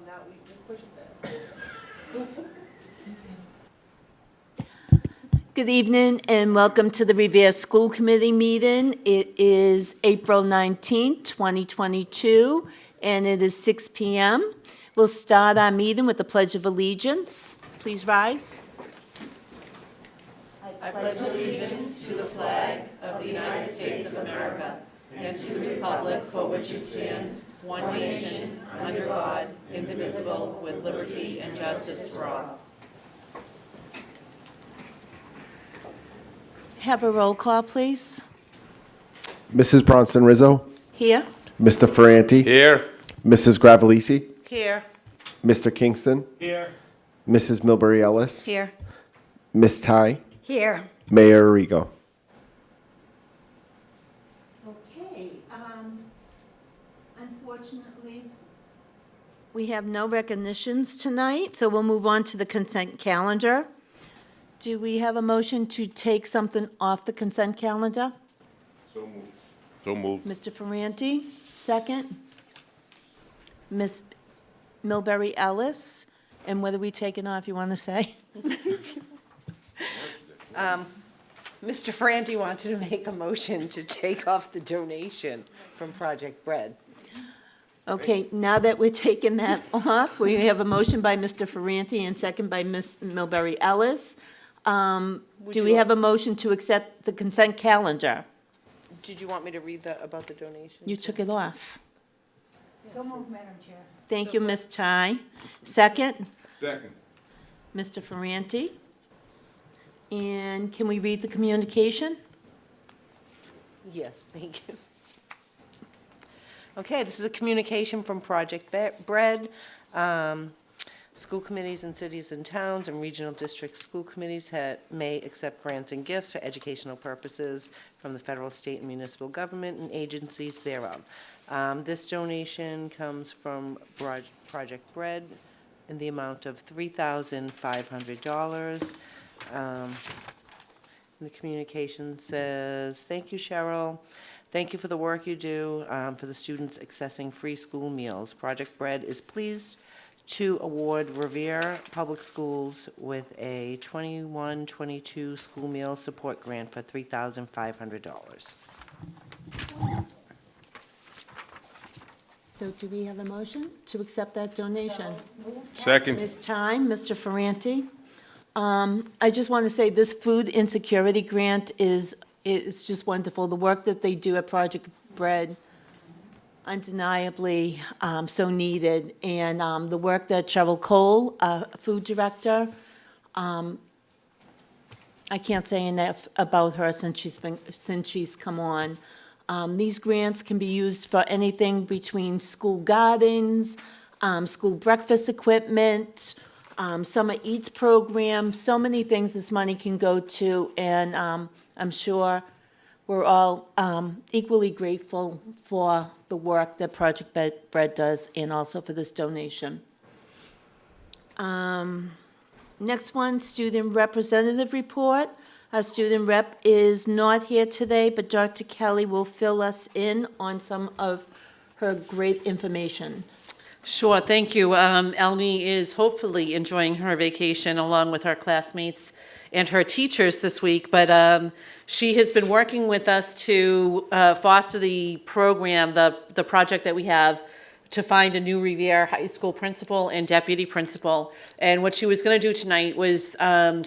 now we just push it there. Good evening and welcome to the Revere School Committee meeting. It is April 19th, 2022, and it is 6 p.m. We'll start our meeting with the Pledge of Allegiance. Please rise. I pledge allegiance to the flag of the United States of America and to the republic for which it stands, one nation, under God, indivisible, with liberty and justice for all. Have a roll call, please. Mrs. Bronson Rizzo, Here. Mr. Ferranti, Here. Mrs. Gravellisi, Here. Mr. Kingston, Here. Mrs. Milbury Ellis, Here. Miss Ty, Here. Mayor Arrigo. Okay, unfortunately, we have no recognitions tonight, so we'll move on to the consent calendar. Do we have a motion to take something off the consent calendar? So moved. So moved. Mr. Ferranti, second. Ms. Milbury Ellis, and what are we taking off, you want to say? Mr. Franti wanted to make a motion to take off the donation from Project Bread. Okay, now that we're taking that off, we have a motion by Mr. Ferranti and second by Ms. Milbury Ellis. Do we have a motion to accept the consent calendar? Did you want me to read about the donation? You took it off. So moved, Madam Chair. Thank you, Ms. Ty. Second, Second. Mr. Ferranti. And can we read the communication? Yes, thank you. Okay, this is a communication from Project Bread. School committees in cities and towns and regional district school committees may accept grants and gifts for educational purposes from the federal, state, and municipal government and agencies thereof. This donation comes from Project Bread in the amount of $3,500. The communication says, "Thank you, Cheryl. Thank you for the work you do for the students accessing free school meals. Project Bread is pleased to award Revere Public Schools with a 21-22 school meal support grant for $3,500. So do we have a motion to accept that donation? Second. Ms. Time, Mr. Ferranti. I just want to say this food insecurity grant is just wonderful. The work that they do at Project Bread, undeniably so needed. And the work that Cheryl Cole, food director, I can't say enough about her since she's come on. These grants can be used for anything between school gardens, school breakfast equipment, summer eats program, so many things this money can go to, and I'm sure we're all equally grateful for the work that Project Bread does and also for this donation. Next one, student representative report. Our student rep is not here today, but Dr. Kelly will fill us in on some of her great information. Sure, thank you. Elnie is hopefully enjoying her vacation along with her classmates and her teachers this week, but she has been working with us to foster the program, the project that we have to find a new Revere High School principal and deputy principal. And what she was going to do tonight was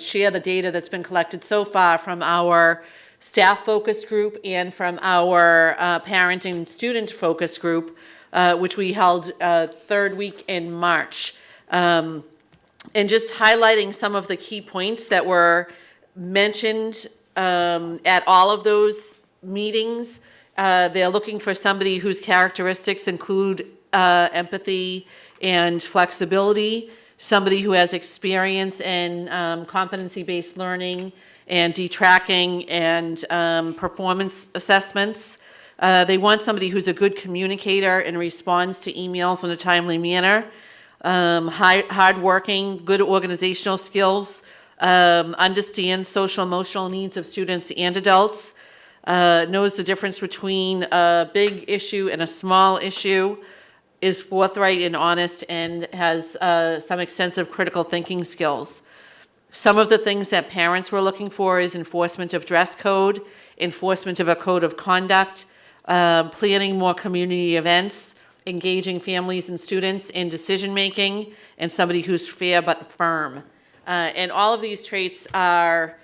share the data that's been collected so far from our staff focus group and from our parent and student focus group, which we held third week in March. And just highlighting some of the key points that were mentioned at all of those meetings. They're looking for somebody whose characteristics include empathy and flexibility, somebody who has experience in competency-based learning and detracking and performance assessments. They want somebody who's a good communicator and responds to emails in a timely manner, hardworking, good organizational skills, understands social emotional needs of students and adults, knows the difference between a big issue and a small issue, is forthright and honest and has some extensive critical thinking skills. Some of the things that parents were looking for is enforcement of dress code, enforcement of a code of conduct, planning more community events, engaging families and students in decision-making, and somebody who's fair but firm. And all of these traits are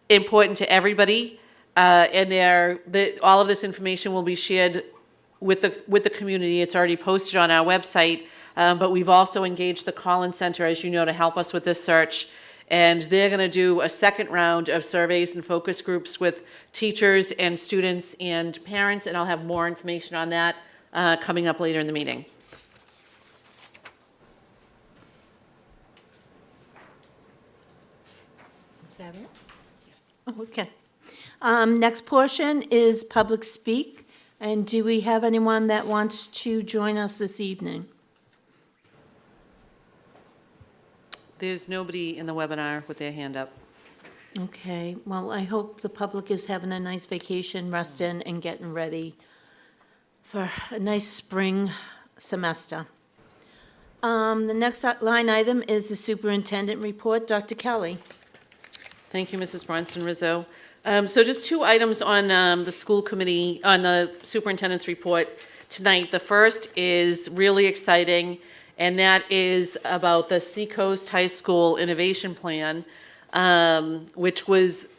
important to everybody, and all of this information will be shared with the community. It's already posted on our website, but we've also engaged the Collins Center, as you know, to help us with this search. And they're going to do a second round of surveys and focus groups with teachers and students and parents, and I'll have more information on that coming up later in the meeting. Is that it? Yes. Okay. Next portion is public speak. And do we have anyone that wants to join us this evening? There's nobody in the webinar with their hand up. Okay, well, I hope the public is having a nice vacation, resting, and getting ready for a nice spring semester. The next line item is the superintendent report. Dr. Kelly. Thank you, Mrs. Bronson Rizzo. So just two items on the school committee, on the superintendent's report tonight. The first is really exciting, and that is about the Seacoast High School Innovation Plan, which was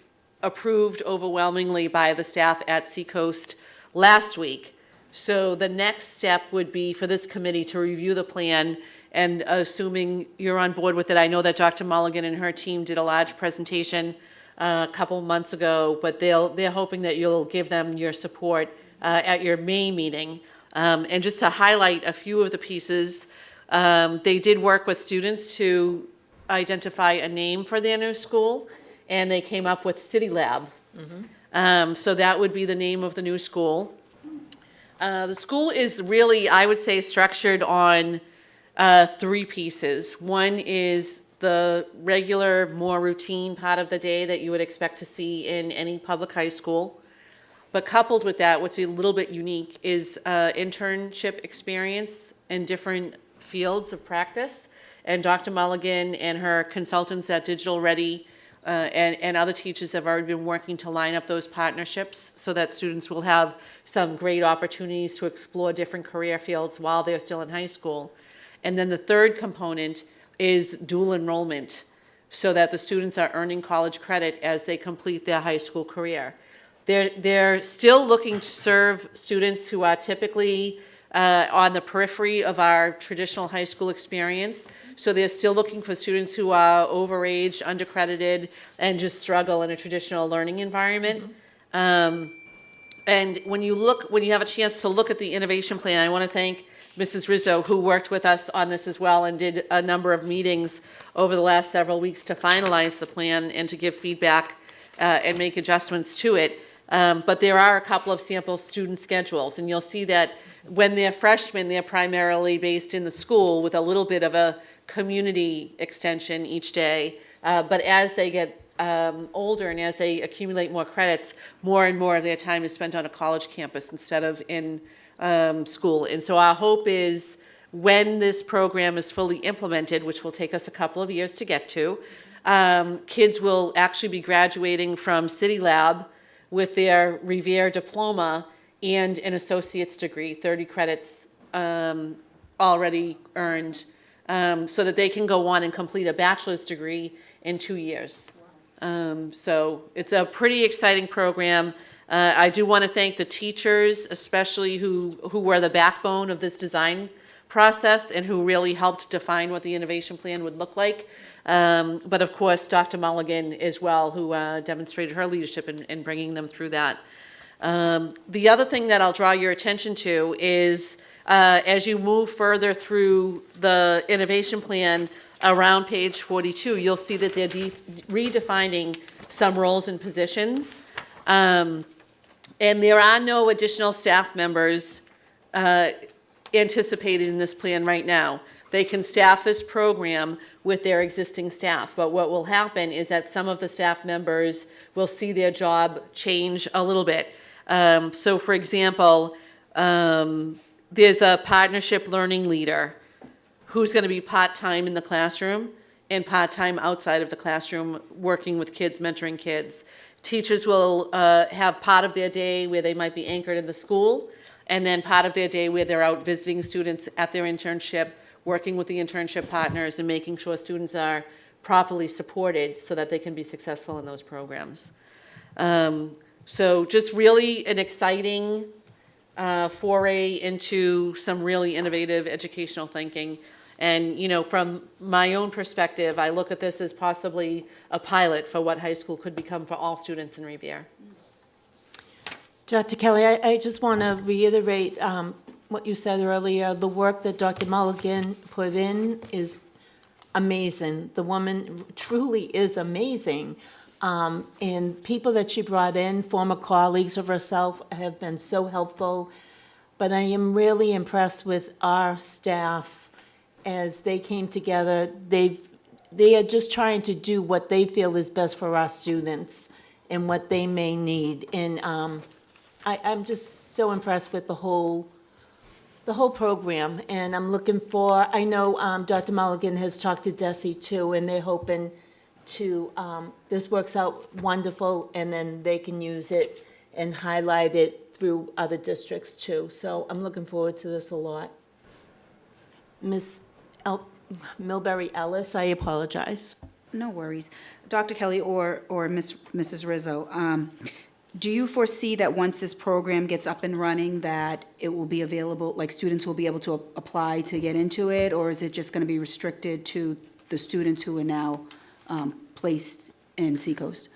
approved overwhelmingly by the staff at Seacoast last week. So the next step would be for this committee to review the plan, and assuming you're on board with it, I know that Dr. Mulligan and her team did a large presentation a couple months ago, but they're hoping that you'll give them your support at your May meeting. And just to highlight a few of the pieces, they did work with students to identify a name for their new school, and they came up with City Lab. So that would be the name of the new school. The school is really, I would say, structured on three pieces. One is the regular, more routine part of the day that you would expect to see in any public high school. But coupled with that, what's a little bit unique is internship experience in different fields of practice. And Dr. Mulligan and her consultants at Digital Ready and other teachers have already been working to line up those partnerships so that students will have some great opportunities to explore different career fields while they're still in high school. And then the third component is dual enrollment, so that the students are earning college credit as they complete their high school career. They're still looking to serve students who are typically on the periphery of our traditional high school experience. So they're still looking for students who are overage, undercredited, and just struggle in a traditional learning environment. And when you have a chance to look at the innovation plan, I want to thank Mrs. Rizzo, who worked with us on this as well and did a number of meetings over the last several weeks to finalize the plan and to give feedback and make adjustments to it. But there are a couple of sample student schedules, and you'll see that when they're freshmen, they're primarily based in the school with a little bit of a community extension each day. But as they get older and as they accumulate more credits, more and more of their time is spent on a college campus instead of in school. And so our hope is when this program is fully implemented, which will take us a couple of years to get to, kids will actually be graduating from City Lab with their Revere diploma and an associate's degree, 30 credits already earned, so that they can go on and complete a bachelor's degree in 2 years. So it's a pretty exciting program. I do want to thank the teachers, especially who were the backbone of this design process and who really helped define what the innovation plan would look like. But of course, Dr. Mulligan as well, who demonstrated her leadership in bringing them through that. The other thing that I'll draw your attention to is as you move further through the innovation plan around page 42, you'll see that they're redefining some roles and positions. And there are no additional staff members anticipated in this plan right now. They can staff this program with their existing staff, but what will happen is that some of the staff members will see their job change a little bit. So for example, there's a partnership learning leader who's going to be part-time in the classroom and part-time outside of the classroom, working with kids, mentoring kids. Teachers will have part of their day where they might be anchored in the school, and then part of their day where they're out visiting students at their internship, working with the internship partners and making sure students are properly supported so that they can be successful in those programs. So just really an exciting foray into some really innovative educational thinking. And, you know, from my own perspective, I look at this as possibly a pilot for what high school could become for all students in Revere. Dr. Kelly, I just want to reiterate what you said earlier. The work that Dr. Mulligan put in is amazing. The woman truly is amazing. And people that she brought in, former colleagues of herself, have been so helpful. But I am really impressed with our staff as they came together. They are just trying to do what they feel is best for our students and what they may need. And I'm just so impressed with the whole program, and I'm looking for, I know Dr. Mulligan has talked to Desi too, and they're hoping to, this works out wonderful, and then they can use it and highlight it through other districts too. So I'm looking forward to this a lot. Ms. Milbury Ellis, I apologize. No worries. Dr. Kelly or Mrs. Rizzo, do you foresee that once this program gets up and running, that it will be available, like students will be able to apply to get into it, or is it just going to be restricted to the students who are now placed in Seacoast?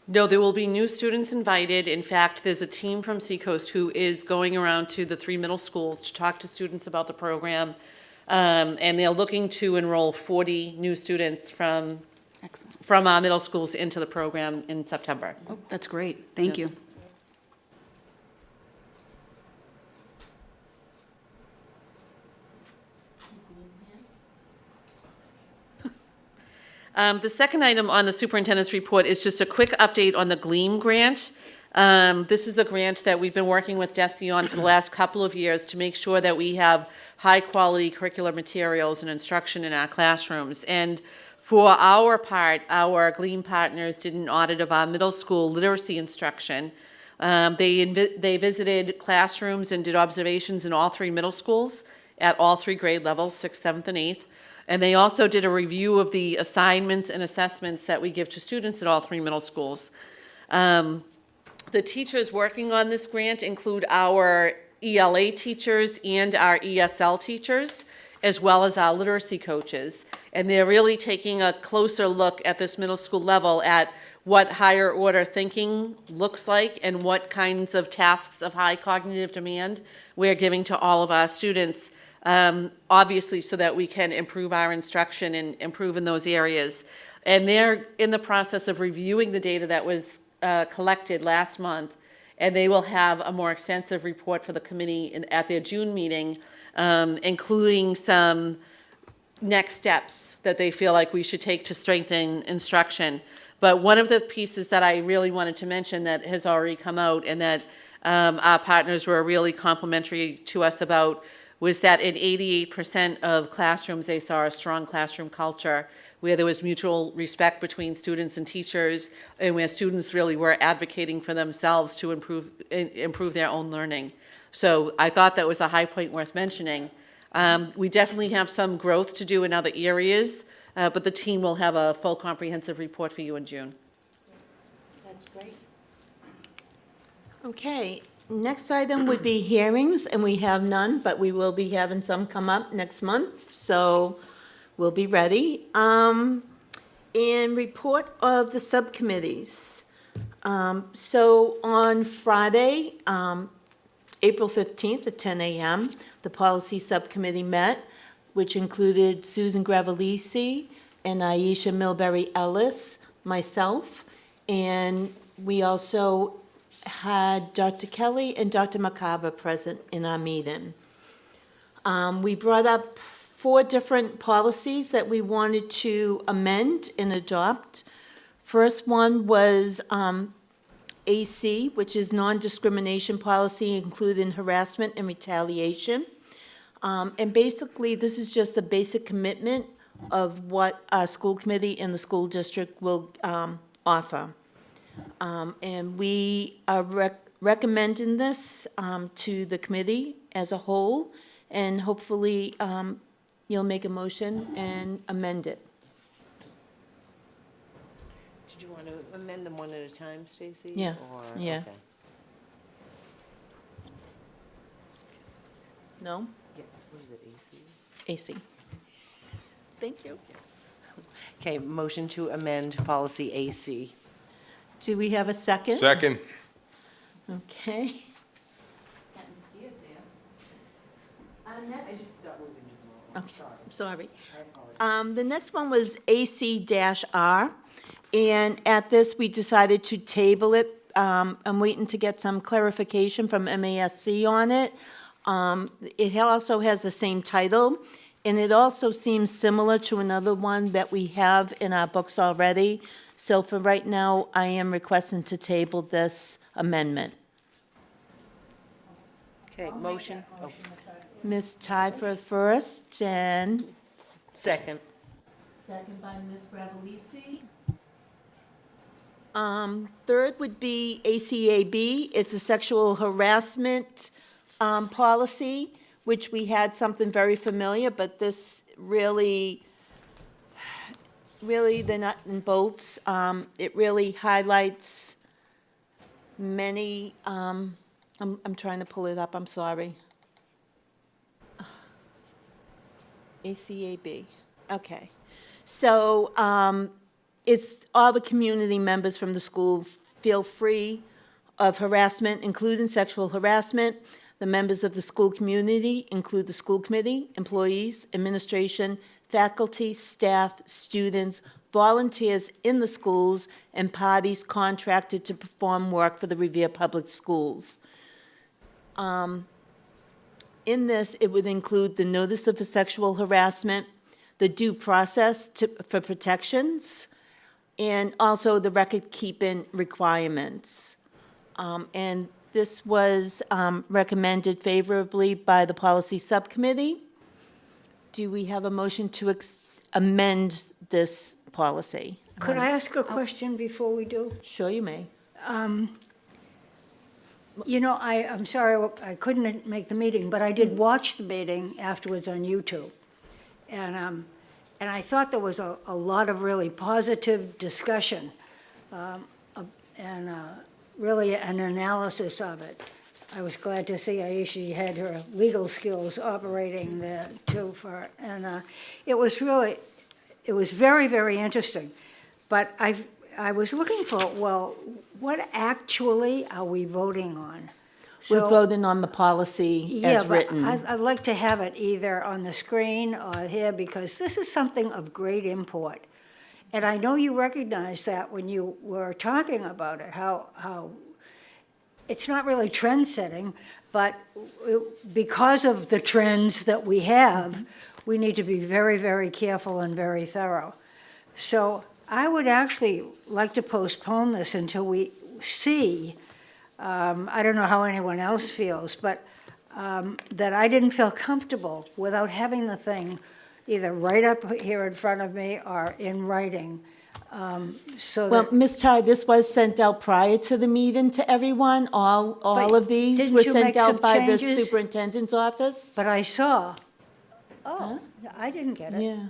No, there will be new students invited. In fact, there's a team from Seacoast who is going around to the 3 middle schools to talk to students about the program. And they're looking to enroll 40 new students from Excellent. our middle schools into the program in September. Oh, that's great. Thank you. The second item on the superintendent's report is just a quick update on the Gleam grant. This is a grant that we've been working with Desi on for the last couple of years to make sure that we have high-quality curricular materials and instruction in our classrooms. And for our part, our Gleam partners did an audit of our middle school literacy instruction. They visited classrooms and did observations in all 3 middle schools at all 3 grade levels, 6th, 7th, and 8th. And they also did a review of the assignments and assessments that we give to students at all 3 middle schools. The teachers working on this grant include our ELA teachers and our ESL teachers, as well as our literacy coaches. And they're really taking a closer look at this middle school level at what higher order thinking looks like and what kinds of tasks of high cognitive demand we're giving to all of our students, obviously so that we can improve our instruction and improve in those areas. And they're in the process of reviewing the data that was collected last month, and they will have a more extensive report for the committee at their June meeting, including some next steps that they feel like we should take to strengthen instruction. But one of the pieces that I really wanted to mention that has already come out and that our partners were really complimentary to us about was that in 88% of classrooms, they saw a strong classroom culture where there was mutual respect between students and teachers, and where students really were advocating for themselves to improve their own learning. So I thought that was a high point worth mentioning. We definitely have some growth to do in other areas, but the team will have a full comprehensive report for you in June. That's great. Okay, next item would be hearings, and we have none, but we will be having some come up next month, so we'll be ready. And report of the subcommittees. So on Friday, April 15th at 10 a.m., the policy subcommittee met, which included Susan Gravelisi and Aisha Milbury Ellis, myself, and we also had Dr. Kelly and Dr. Macabre present in our meeting. We brought up 4 different policies that we wanted to amend and adopt. First one was AC, which is non-discrimination policy, including harassment and retaliation. And basically, this is just the basic commitment of what our school committee and the school district will offer. And we are recommending this to the committee as a whole, and hopefully you'll make a motion and amend it. Did you want to amend them one at a time, Stacy? Yeah, Or- yeah. okay. No? Yes, what is it, AC? AC. Thank you. Okay, motion to amend policy AC. Do we have a second? Second. Okay. Okay, sorry. The next one was AC-R, and at this, we decided to table it. I'm waiting to get some clarification from MASC on it. It also has the same title, and it also seems similar to another one that we have in our books already. So for right now, I am requesting to table this amendment. Okay, motion. Oh, Ms. Tyfer first, and second. second by Ms. Gravellisi. Third would be ACAB. It's a sexual harassment policy, which we had something very familiar, but this really, the nut and bolts. It really highlights many, I'm trying to pull it up, I'm sorry. ACAB, okay. So it's all the community members from the school feel free of harassment, including sexual harassment. The members of the school community include the school committee, employees, administration, faculty, staff, students, volunteers in the schools, and parties contracted to perform work for the Revere Public Schools. In this, it would include the notice of sexual harassment, the due process for protections, and also the record-keeping requirements. And this was recommended favorably by the Policy Subcommittee. Do we have a motion to amend this policy? Could I ask a question before we do? Sure, you may. You know, I'm sorry, I couldn't make the meeting, but I did watch the meeting afterwards on YouTube. And I thought there was a lot of really positive discussion, and really an analysis of it. I was glad to see Aisha had her legal skills operating there too and it was very, very interesting. But I was looking for, well, what actually are we voting on? We're So- voting on the policy Yeah, as but written. I'd like to have it either on the screen or here, because this is something of great import. And I know you recognized that when you were talking about it, how it's not really trend-setting, but because of the trends that we have, we need to be very, very careful and very thorough. So I would actually like to postpone this until we see, I don't know how anyone else feels, but that I didn't feel comfortable without having the thing either right up here in front of me or in writing, so Well, that, Ms. Ty, this was sent out prior to the meeting to everyone. All But of these didn't were you sent make some out by the changes? superintendent's office. but I saw, oh, I didn't get it, Yeah.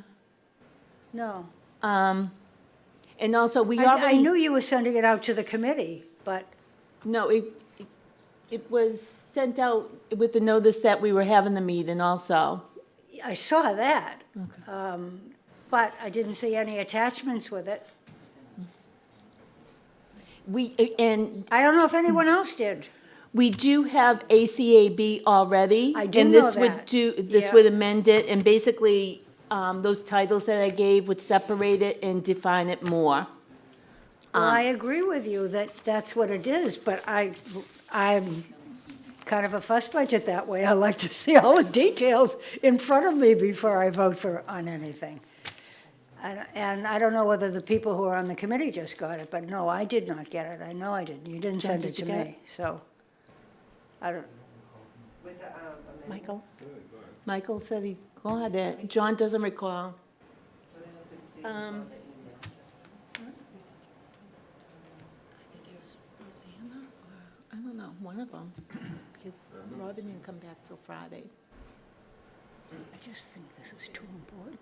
no. And also, we I already. knew you were sending it out to the committee, but, No, it was sent out with the notice that we were having the meeting also. I saw that. But I didn't see any attachments with it. And I don't know if anyone else did. we do have ACAB already. I do And know this would that. this Yeah. would amend it, and basically, those titles that I gave would separate it and define it more. Well, I agree with you that that's what it is, but I'm kind of a fuss budget that way. I like to see all the details in front of me before I vote on anything. And I don't know whether the people who are on the committee just got it, but no, I did not get it. I know I didn't. You didn't send it did to you get me, so, I don't, Michael? Michael said he's got it. John doesn't recall. I think it was Rosanna, or, I don't know, one of them, because Robin didn't come back till Friday. I just think this is too important.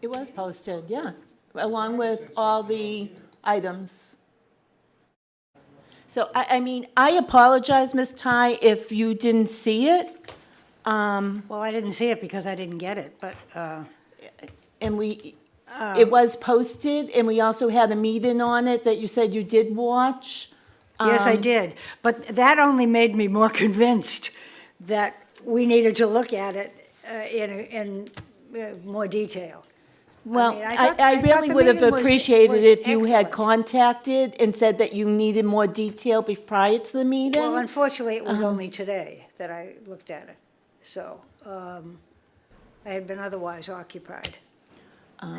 It was posted, yeah, along with all the items. So, I mean, I apologize, Ms. Ty, if you didn't see it. Well, I didn't see it because I didn't get it, but, And it was posted, and we also had a meeting on it that you said you did watch. yes, I did. But that only made me more convinced that we needed to look at it in more detail. Well, mean, I thought- I I thought really the would have meeting was appreciated if you had excellent. contacted and said that you needed more detail prior to the meeting. Well, unfortunately, it was only today that I looked at it, so I had been otherwise occupied.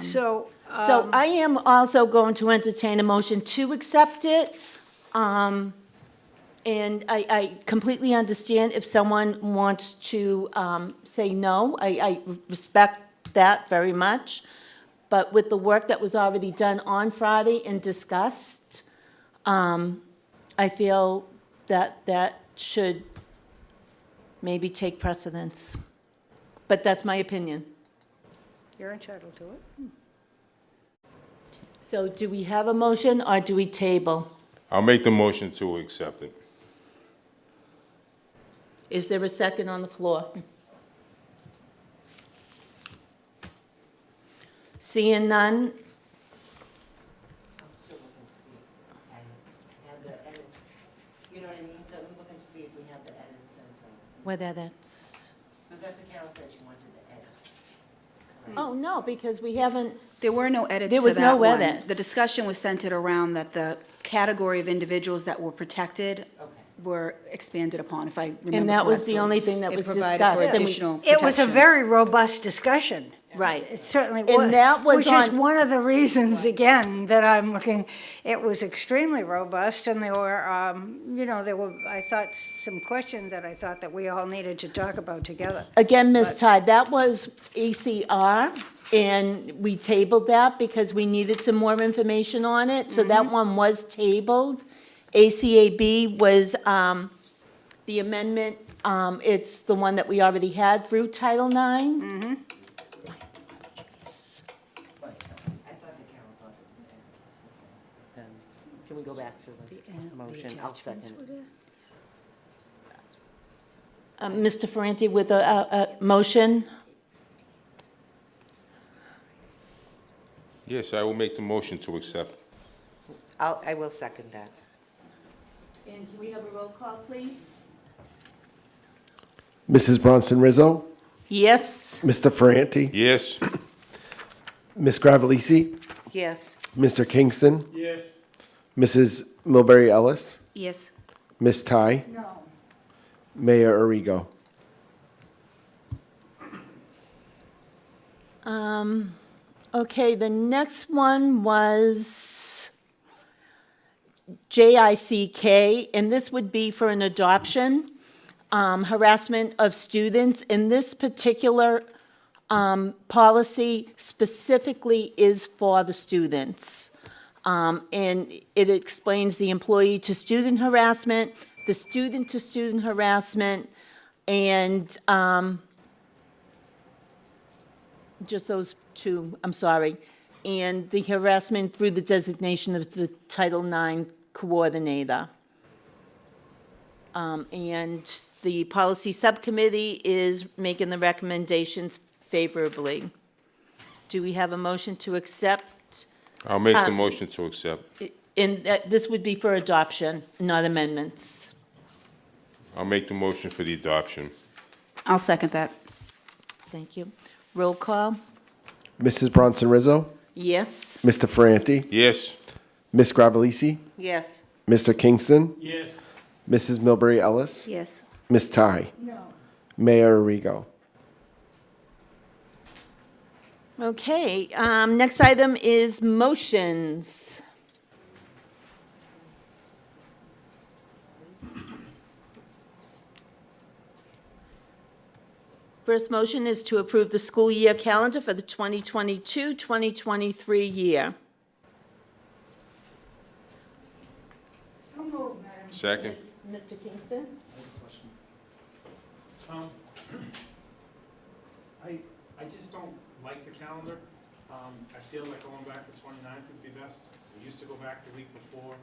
So, So I am also going to entertain a motion to accept it. And I completely understand if someone wants to say no. I respect that very much. But with the work that was already done on Friday and discussed, I feel that that should maybe take precedence. But that's my opinion. you're entitled to it. So do we have a motion or do we table? I'll make the motion to accept it. Is there a second on the floor? Seeing none, You know what I mean? So I'm looking to see if we have the edits and, whether that's, because that's what Carol said, she wanted the edits. oh, no, because we haven't, There were no edits There to was that no one. edits. The discussion was centered around that the category of individuals that were protected were expanded upon, if I remember correctly. and that was the only thing that was It provided discussed. for And we- additional It was a protections. very robust discussion. Right. It certainly And was. that was Which is on- one of the reasons, again, that I'm looking, it was extremely robust, and there were, there were, I thought, some questions that I thought that we all needed to talk about together. Again, Ms. Ty, that was ACR, and we tabled that because we needed some more information on it, so that one was tabled. ACAB was the amendment, it's the one that we already had through Title IX. I thought that Carol thought it was edits. Then, can we go back to the motion? I'll second. Mr. Ferranti with a motion. Yes, I will make the motion to accept. I will second that. And can we have a roll call, please? Mrs. Bronson Rizzo, Yes. Mr. Ferranti, Yes. Ms. Gravellisi, Yes. Mr. Kingston, Yes. Mrs. Milbury Ellis, Yes. Ms. Ty, No. Mayor Arrigo. Okay, the next one was JICK, and this would be for an adoption, harassment of students. And this particular policy specifically is for the students. And it explains the employee-to-student harassment, the student-to-student harassment, and just those two, I'm sorry, and the harassment through the designation of the Title IX coordinator. And the policy subcommittee is making the recommendations favorably. Do we have a motion to accept? I'll make the motion to accept. And this would be for adoption, not amendments. I'll make the motion for the adoption. I'll second that. Thank you. Roll call? Mrs. Bronson Rizzo, Yes. Mr. Ferranti, Yes. Ms. Gravellisi, Yes. Mr. Kingston, Yes. Mrs. Milbury Ellis, Yes. Ms. Ty, No. Mayor Arrigo. Okay, next item is motions. First motion is to approve the school year calendar for the 2022-2023 year. So moved, Madam. Second. Mr. Kingston? I just don't like the calendar. I feel like going back to 29th would be best. We used to go back the week before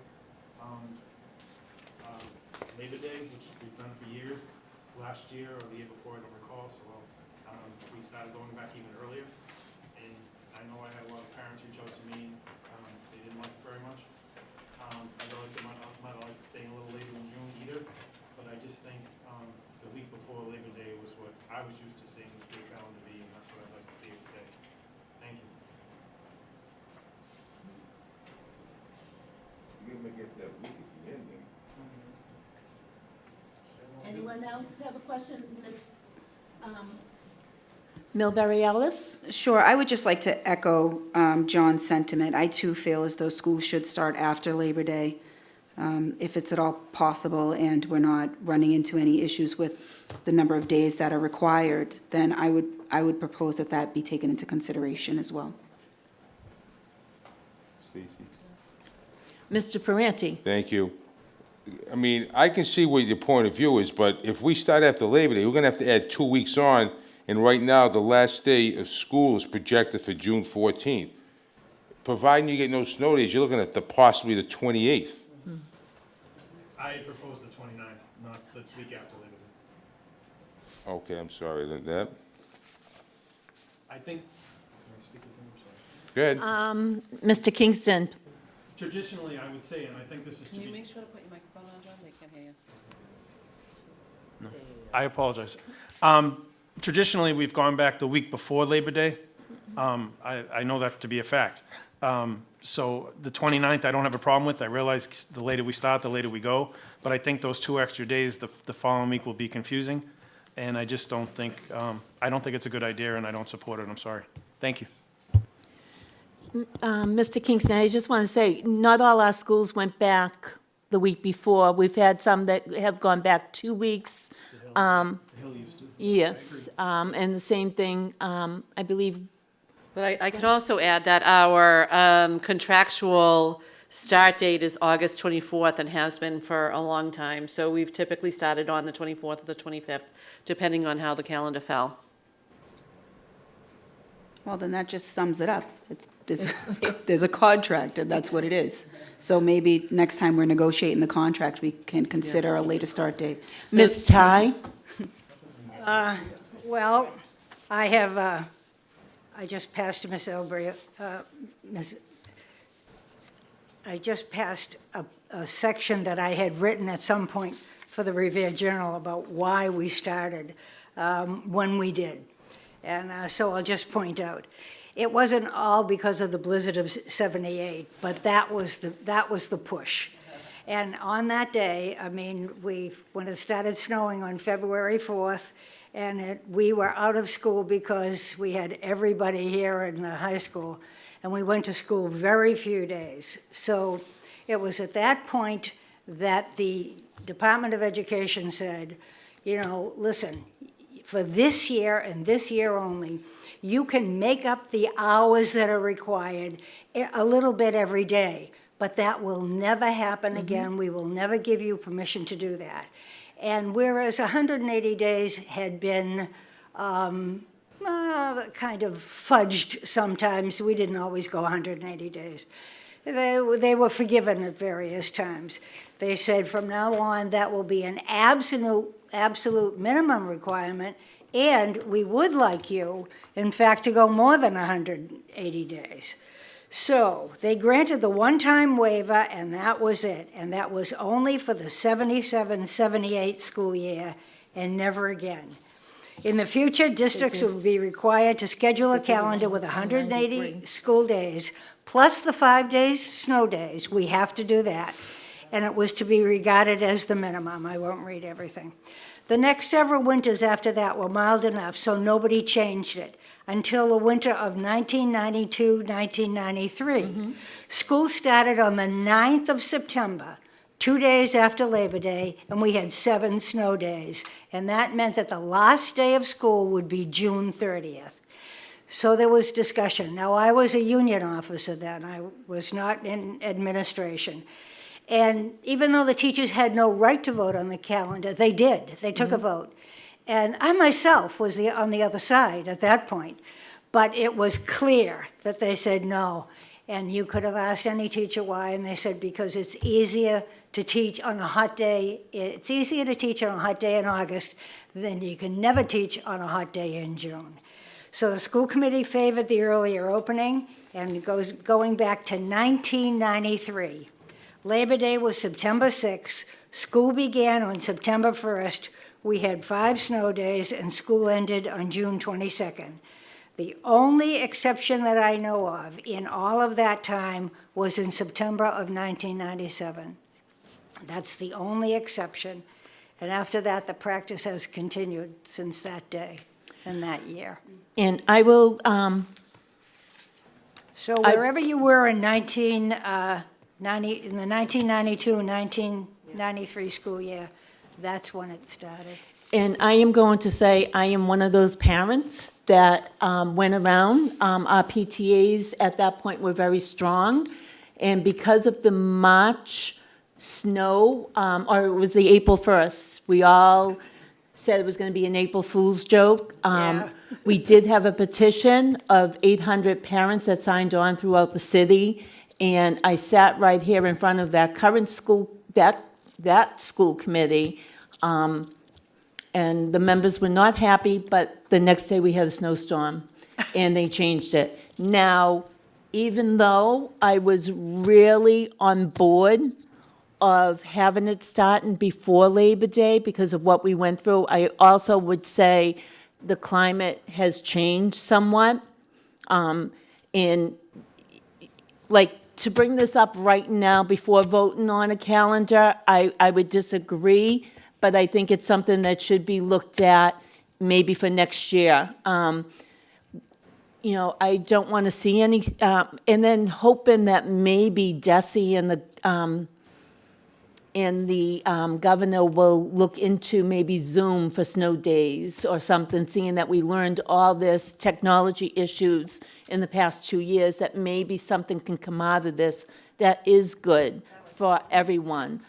Labor Day, which we've done for years, last year or the year before, I don't recall, so we started going back even earlier. And I know I had a lot of parents reach out to me, they didn't like it very much. I realize they might not like staying a little later in June either, but I just think the week before Labor Day was what I was used to seeing the school calendar be, and that's what I'd like to see it stay. Thank you. Anyone else have a question? Ms. Milbury Ellis? Sure, I would just like to echo John's sentiment. I too feel as though schools should start after Labor Day, if it's at all possible, and we're not running into any issues with the number of days that are required, then I would propose that that be taken into consideration as well. Stacy. Mr. Ferranti? Thank you. I mean, I can see what your point of view is, but if we start after Labor Day, we're gonna have to add 2 weeks on, and right now, the last day of school is projected for June 14th. Providing you get no snow days, you're looking at possibly the 28th. I proposed the 29th, not the week after Labor Day. Okay, I'm sorry, that, I think, can I speak with him? I'm sorry. good. Mr. Kingston? Traditionally, I would say, and I think this is to Can you be, make sure to put your microphone on, John? They can't hear you. I apologize. Traditionally, we've gone back the week before Labor Day. I know that to be a fact. So the 29th, I don't have a problem with. I realize the later we start, the later we go. But I think those 2 extra days, the following week will be confusing. And I just don't think, I don't think it's a good idea, and I don't support it. I'm sorry. Thank you. Mr. Kingston, I just want to say, not all our schools went back the week before. We've had some that have gone back 2 weeks. Yes, and the same thing, I believe, But I could also add that our contractual start date is August 24th and has been for a long time. So we've typically started on the 24th or the 25th, depending on how the calendar fell. Well, then that just sums it up. There's a contract, and that's what it is. So maybe next time we're negotiating the contract, we can consider a later start date. Ms. Ty? Well, I have, I just passed to Ms. Elbury, I just passed a section that I had written at some point for the Revere Journal about why we started when we did. And so I'll just point out, it wasn't all because of the blizzard of '78, but that was the push. And on that day, I mean, when it started snowing on February 4th, and we were out of school because we had everybody here in the high school, and we went to school very few days. So it was at that point that the Department of Education said, you know, listen, for this year and this year only, you can make up the hours that are required a little bit every day, but that will never happen again. We will never give you permission to do that. And whereas 180 days had been kind of fudged sometimes, we didn't always go 180 days. They were forgiven at various times. They said from now on that will be an absolute minimum requirement, and we would like you, in fact, to go more than 180 days. So they granted the one-time waiver, and that was it. And that was only for the 77-78 school year, and never again. In the future, districts will be required to schedule a calendar with 180 school days, plus the 5 days snow days. We have to do that. And it was to be regarded as the minimum. I won't read everything. The next several winters after that were mild enough, so nobody changed it until the winter of 1992, 1993. School started on the 9th of September, 2 days after Labor Day, and we had 7 snow days. And that meant that the last day of school would be June 30th. So there was discussion. Now, I was a union officer then. I was not in administration. And even though the teachers had no right to vote on the calendar, they did. They took a vote. And I myself was on the other side at that point. But it was clear that they said no. And you could have asked any teacher why, and they said because it's easier to teach on a hot day. It's easier to teach on a hot day in August than you can never teach on a hot day in June. So the school committee favored the earlier opening, and it goes going back to 1993. Labor Day was September 6th. School began on September 1st. We had 5 snow days, and school ended on June 22nd. The only exception that I know of in all of that time was in September of 1997. That's the only exception. And after that, the practice has continued since that day and that year. And I will, So wherever you were in in the 1992 and 1993 school year, that's when it started. and I am going to say, I am one of those parents that went around. Our PTAs at that point were very strong, and because of the March snow, or it was the April 1st, we all said it was going to be an April Fool's joke. Yeah. We did have a petition of 800 parents that signed on throughout the city, and I sat right here in front of that current school, that school committee, and the members were not happy, but the next day we had a snowstorm, and they changed it. Now, even though I was really on board of having it starting before Labor Day because of what we went through, I also would say the climate has changed somewhat. And like, to bring this up right now before voting on a calendar, I would disagree, but I think it's something that should be looked at maybe for next year. You know, I don't want to see any, and then hoping that maybe Desi and the governor will look into maybe Zoom for snow days or something, seeing that we learned all this technology issues in the past 2 years, that maybe something can come out of this that is good for everyone.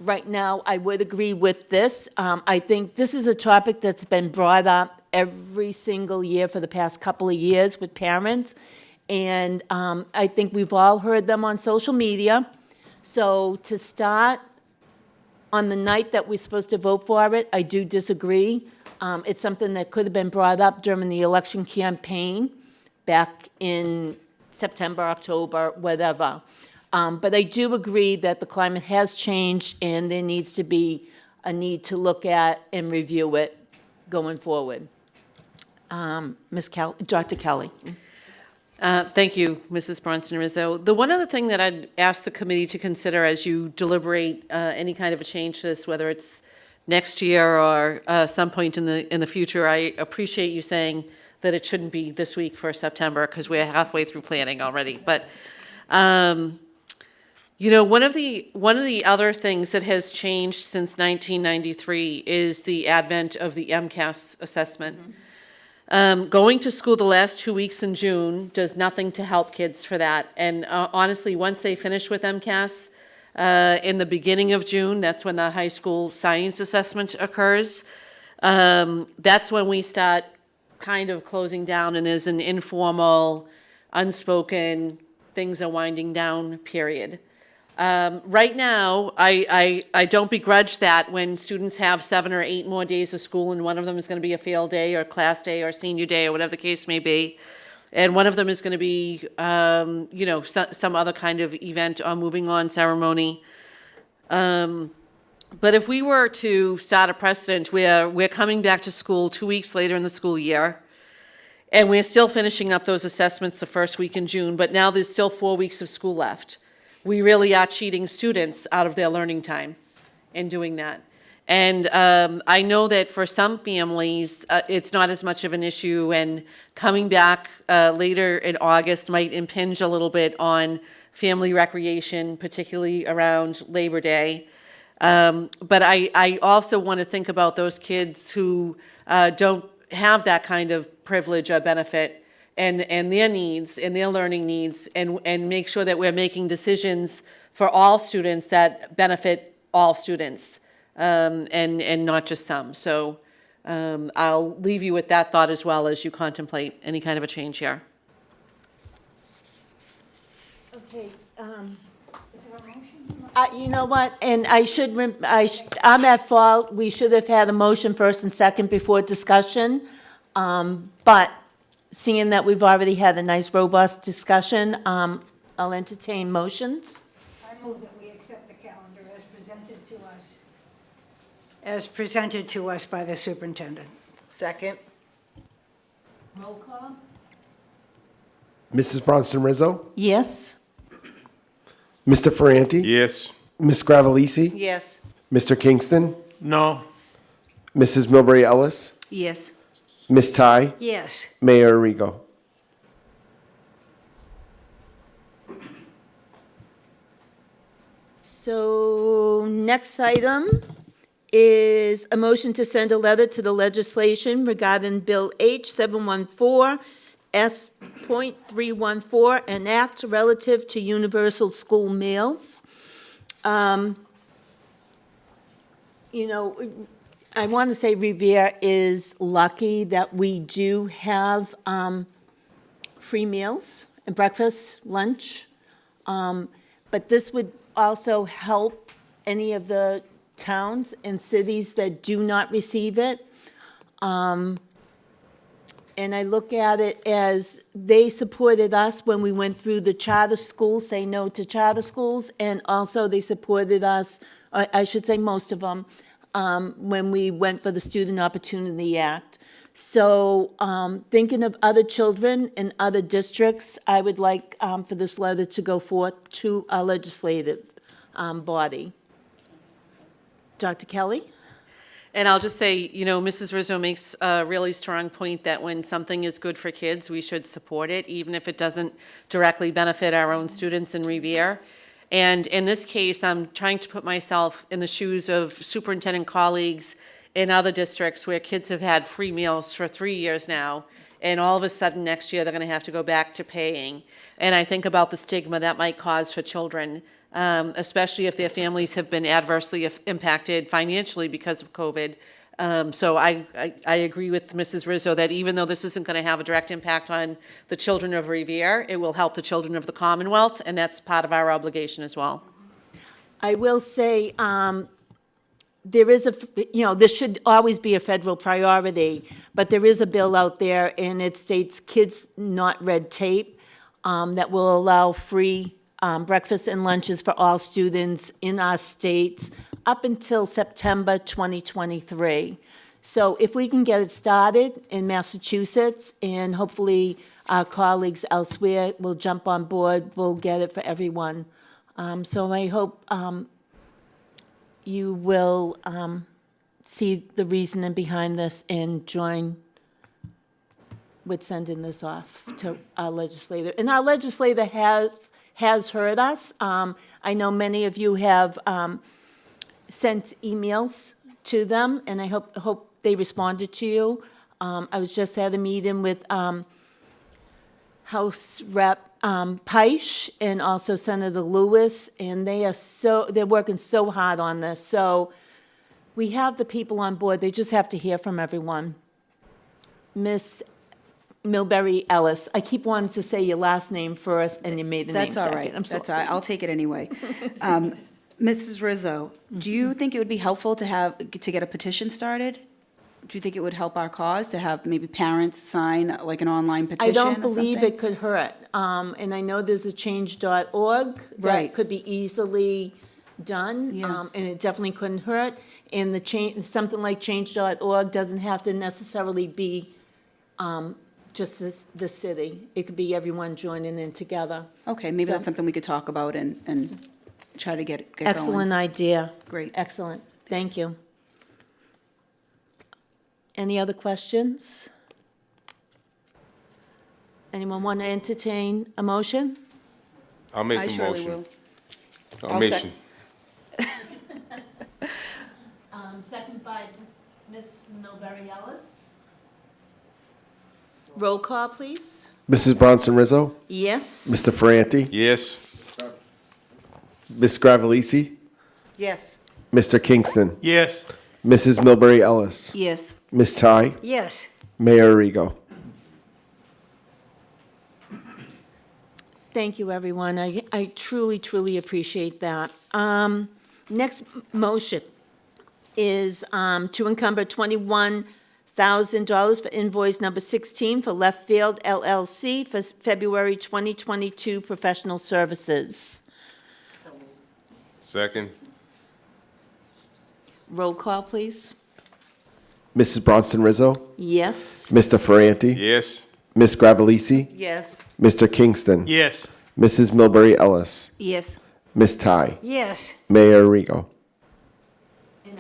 Right now, I would agree with this. I think this is a topic that's been brought up every single year for the past couple of years with parents, and I think we've all heard them on social media. So to start on the night that we're supposed to vote for it, I do disagree. It's something that could have been brought up during the election campaign back in September, October, whatever. But I do agree that the climate has changed and there needs to be a need to look at and review it going forward. Dr. Kelly. Thank you, Mrs. Bronson-Rizzo. The one other thing that I'd ask the committee to consider as you deliberate any kind of a change to this, whether it's next year or some point in the future, I appreciate you saying that it shouldn't be this week for September because we're halfway through planning already. But you know, one of the other things that has changed since 1993 is the advent of the MCAS assessment. Going to school the last 2 weeks in June does nothing to help kids for that. And honestly, once they finish with MCAS in the beginning of June, that's when the high school science assessment occurs. That's when we start kind of closing down and there's an informal, unspoken, things are winding down period. Right now, I don't begrudge that when students have 7 or 8 more days of school and one of them is going to be a field day or class day or senior day or whatever the case may be, and one of them is going to be, you know, some other kind of event or moving on ceremony. But if we were to start a precedent where we're coming back to school 2 weeks later in the school year, and we're still finishing up those assessments the first week in June, but now there's still 4 weeks of school left, we really are cheating students out of their learning time in doing that. And I know that for some families, it's not as much of an issue, and coming back later in August might impinge a little bit on family recreation, particularly around Labor Day. But I also want to think about those kids who don't have that kind of privilege or benefit, and their needs and their learning needs, and make sure that we're making decisions for all students that benefit all students, and not just some. So I'll leave you with that thought as well as you contemplate any kind of a change here. Okay, you know what, and I'm at fault, we should have had a motion first and second before discussion, but seeing that we've already had a nice robust discussion, I'll entertain motions. I move that we accept the calendar as presented to us. As presented to us by the superintendent. Second? Roll call? Mrs. Bronson Rizzo, Yes? Mr. Ferranti, Yes. Ms. Gravellisi, Yes. Mr. Kingston, No. Mrs. Milbury Ellis, Yes. Ms. Ty, Yes. Mayor Arrigo. So, next item is a motion to send a letter to the legislation regarding Bill H. 714, S.314, an act relative to universal school meals. You know, I want to say Revere is lucky that we do have free meals, and breakfast, lunch. But this would also help any of the towns and cities that do not receive it. And I look at it as they supported us when we went through the charter schools, say no to charter schools, and also they supported us, I should say most of them, when we went for the Student Opportunity Act. So thinking of other children in other districts, I would like for this letter to go forth to our legislative body. Dr. Kelly? And I'll just say, you know, Mrs. Rizzo makes a really strong point that when something is good for kids, we should support it, even if it doesn't directly benefit our own students in Revere. And in this case, I'm trying to put myself in the shoes of superintendent colleagues in other districts where kids have had free meals for 3 years now, and all of a sudden next year they're going to have to go back to paying. And I think about the stigma that might cause for children, especially if their families have been adversely impacted financially because of COVID. So I agree with Mrs. Rizzo that even though this isn't going to have a direct impact on the children of Revere, it will help the children of the Commonwealth, and that's part of our obligation as well. I will say, there is this should always be a federal priority, but there is a bill out there, and it states kids not red tape, that will allow free breakfast and lunches for all students in our states up until September 2023. So if we can get it started in Massachusetts, and hopefully our colleagues elsewhere will jump on board, we'll get it for everyone. So I hope you will see the reasoning behind this and join with sending this off to our legislator. And our legislator has heard us. I know many of you have sent emails to them, and I hope they responded to you. I was just at a meeting with House Rep Peisch and also Senator Lewis, and they're working so hard on this. So we have the people on board. They just have to hear from everyone. Miss Milbury Ellis, I keep wanting to say your last name first, and you made the name That's all second. right. I'm That's sorry. all right. I'll take it anyway. Mrs. Rizzo, do you think it would be helpful to get a petition started? Do you think it would help our cause to have maybe parents sign like an online petition I or don't believe something? it could hurt. And I know there's a change.org that Right. could be easily done. Yeah. And it definitely couldn't hurt. And the change, something like change.org doesn't have to necessarily be just the city. It could be everyone joining in together. Okay, maybe So- that's something we could talk about and try to get going. Excellent idea. Great. Excellent. Thank you. Any other questions? Anyone want to entertain a motion? I'll make I the surely motion. will. I'll I'll make sec- some- Second by Ms. Milbury Ellis. Roll call, please. Mrs. Bronson Rizzo, Yes. Mr. Ferranti, Yes. Ms. Gravellisi, Yes. Mr. Kingston, Yes. Mrs. Milbury Ellis, Yes. Ms. Ty, Yes, Mayor Arrigo. Thank you, everyone. I truly, truly appreciate that. Next motion is to encumber $21,000 for invoice number 16 for Left Field LLC for February 2022 professional services. Second. Roll call, please. Mrs. Bronson Rizzo, Yes. Mr. Ferranti, Yes. Ms. Gravellisi, Yes. Mr. Kingston, Yes. Mrs. Milbury Ellis, Yes. Ms. Ty, yes, Mayor Arrigo. And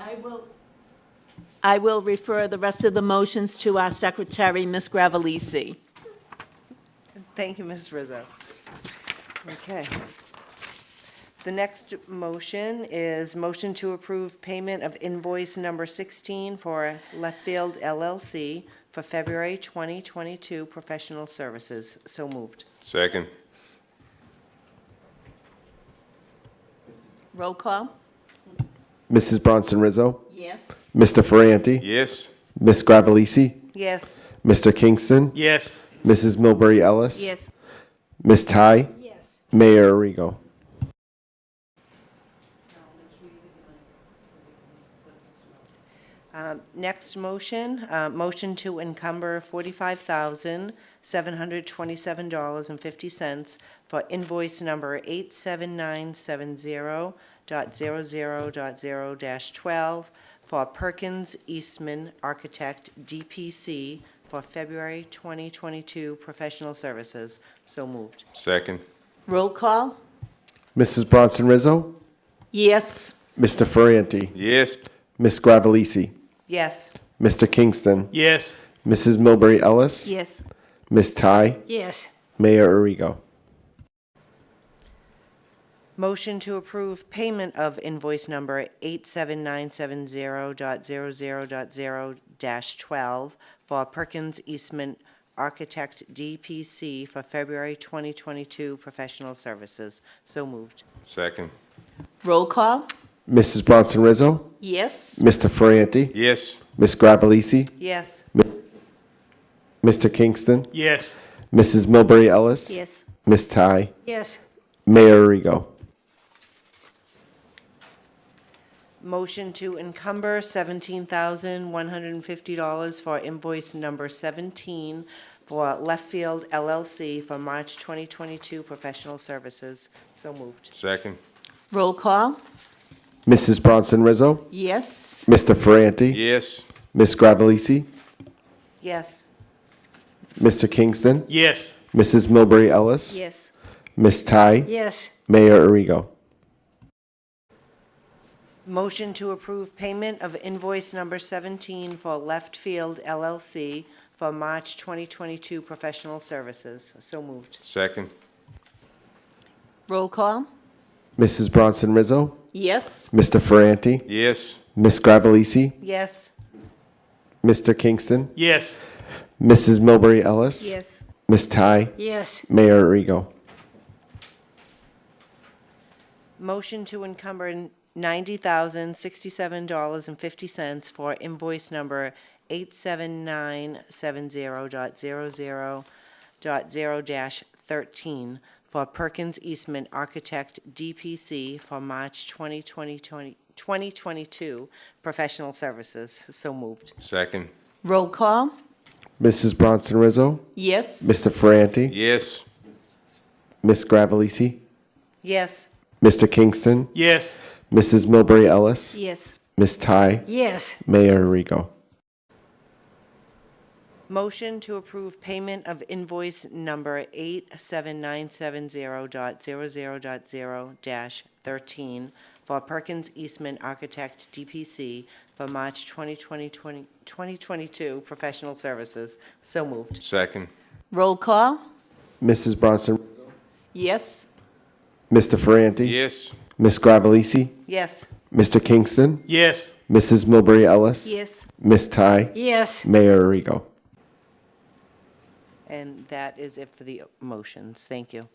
I will refer the rest of the motions to our secretary, Ms. Gravellisi. Thank you, Ms. Rizzo. Okay. The next motion is motion to approve payment of invoice number 16 for Left Field LLC for February 2022 professional services. So moved. Second. Roll call? Mrs. Bronson Rizzo, Yes. Mr. Ferranti, Yes. Ms. Gravellisi, Yes. Mr. Kingston, Yes. Mrs. Milbury Ellis, Yes. Ms. Ty, yes. Mayor Arrigo. Next motion, motion to encumber $45,727.50 for invoice number 87970.00.0-12 for Perkins Eastman Architect DPC for February 2022 professional services. So moved. Second. Roll call? Mrs. Bronson Rizzo, Yes. Mr. Ferranti, Yes. Ms. Gravellisi, Yes. Mr. Kingston, Yes. Mrs. Milbury Ellis, Yes. Ms. Ty, Yes, Mayor Arrigo. Motion to approve payment of invoice number 87970.00.0-12 for Perkins Eastman Architect DPC for February 2022 professional services. So moved. Second. Roll call? Mrs. Bronson Rizzo, Yes. Mr. Ferranti, Yes. Ms. Gravellisi, Yes. Mr. Kingston, Yes. Mrs. Milbury Ellis, Yes. Ms. Ty, yes, Mayor Arrigo. Motion to encumber $17,150 for invoice number 17 for Left Field LLC for March 2022 professional services. So moved. Second. Roll call? Mrs. Bronson Rizzo, Yes. Mr. Ferranti, Yes. Ms. Gravellisi, Yes. Mr. Kingston, Yes. Mrs. Milbury Ellis, Yes. Ms. Ty, yes, Mayor Arrigo. Motion to approve payment of invoice number 17 for Left Field LLC for March 2022 professional services. So moved. Second. Roll call? Mrs. Bronson Rizzo, Yes. Mr. Ferranti, Yes. Ms. Gravellisi, Yes. Mr. Kingston, Yes. Mrs. Milbury Ellis, Yes. Ms. Ty, yes, Mayor Arrigo. Motion to encumber $90,067.50 for invoice number 87970.00.0-13 for Perkins Eastman Architect DPC for March 2022 professional services. So moved. Second. Roll call? Mrs. Bronson Rizzo, Yes. Mr. Ferranti, Yes. Ms. Gravellisi, Yes. Mr. Kingston, Yes. Mrs. Milbury Ellis, Yes. Ms. Ty, Yes, Mayor Arrigo. Motion to approve payment of invoice number 87970.00.0-13 for Perkins Eastman Architect DPC for March 2022 professional services. So moved. Second. Roll call? Mrs. Bronson, Yes. Mr. Ferranti. Yes. Ms. Gravellisi, Yes. Mr. Kingston, Yes. Mrs. Milbury Ellis, Yes. Ms. Ty, yes, Mayor Arrigo. And that is it for the motions. Thank you.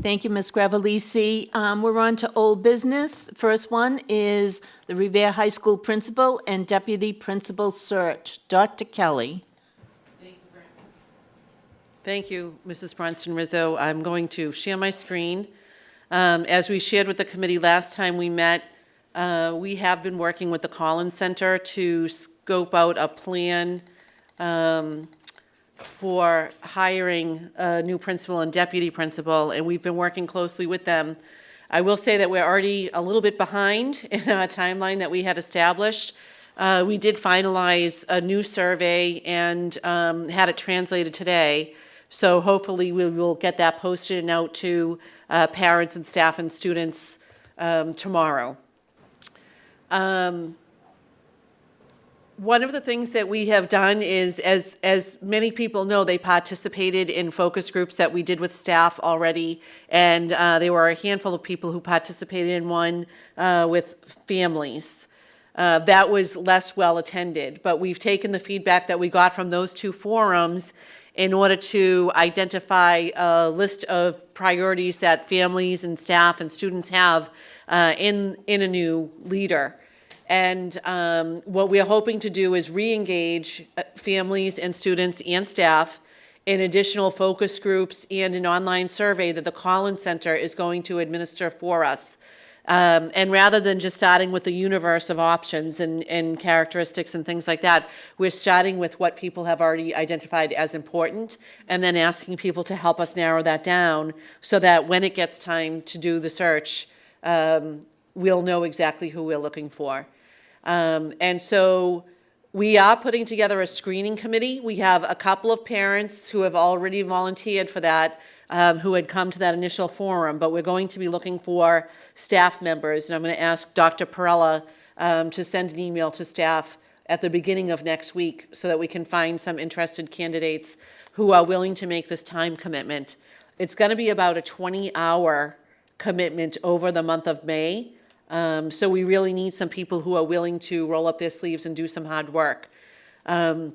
Thank you, Ms. Gravellisi. We're on to old business. First one is the Revere High School Principal and Deputy Principal Search. Dr. Kelly. Thank you, Mrs. Bronson Rizzo. I'm going to share my screen. As we shared with the committee last time we met, we have been working with the Collins Center to scope out a plan for hiring a new principal and deputy principal, and we've been working closely with them. I will say that we're already a little bit behind in our timeline that we had established. We did finalize a new survey and had it translated today. So hopefully we will get that posted and out to parents and staff and students tomorrow. One of the things that we have done is, as many people know, they participated in focus groups that we did with staff already, and there were a handful of people who participated in one with families. That was less well attended, but we've taken the feedback that we got from those two forums in order to identify a list of priorities that families and staff and students have in a new leader. And what we're hoping to do is re-engage families and students and staff in additional focus groups and an online survey that the Collins Center is going to administer for us. And rather than just starting with the universe of options and characteristics and things like that, we're starting with what people have already identified as important and then asking people to help us narrow that down so that when it gets time to do the search, we'll know exactly who we're looking for. And so we are putting together a screening committee. We have a couple of parents who have already volunteered for that, who had come to that initial forum, but we're going to be looking for staff members, and I'm going to ask Dr. Perella to send an email to staff at the beginning of next week so that we can find some interested candidates who are willing to make this time commitment. It's going to be about a 20-hour commitment over the month of May. So we really need some people who are willing to roll up their sleeves and do some hard work. The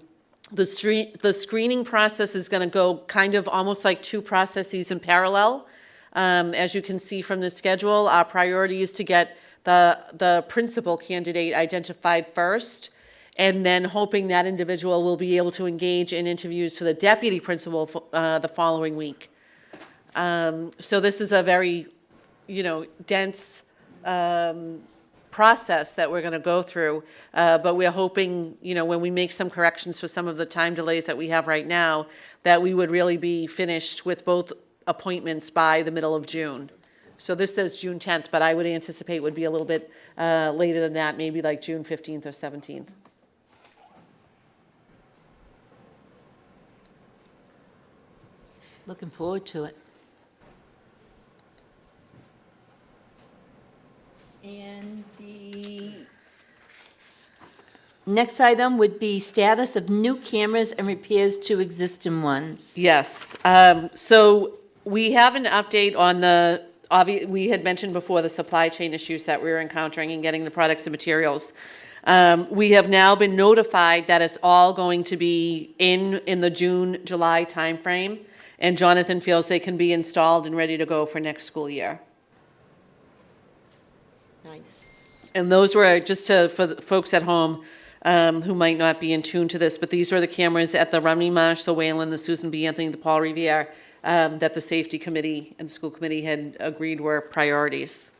screening process is going to go kind of almost like two processes in parallel. As you can see from the schedule, our priority is to get the principal candidate identified first, and then hoping that individual will be able to engage in interviews for the deputy principal the following week. So this is a very, dense process that we're going to go through, but we're hoping, when we make some corrections for some of the time delays that we have right now, that we would really be finished with both appointments by the middle of June. So this says June 10th, but I would anticipate would be a little bit later than that, maybe like June 15th or 17th. Looking forward to it. And the next item would be status of new cameras and repairs to existing ones. Yes, so we have an update on we had mentioned before the supply chain issues that we were encountering in getting the products and materials. We have now been notified that it's all going to be in the June, July timeframe, and Jonathan feels they can be installed and ready to go for next school year. Nice. And those were, just for the folks at home who might not be in tune to this, but these were the cameras at the Romney Marsh, the Wayland, the Susan B. Anthony, the Paul Revere, that the safety committee and school committee had agreed were priorities.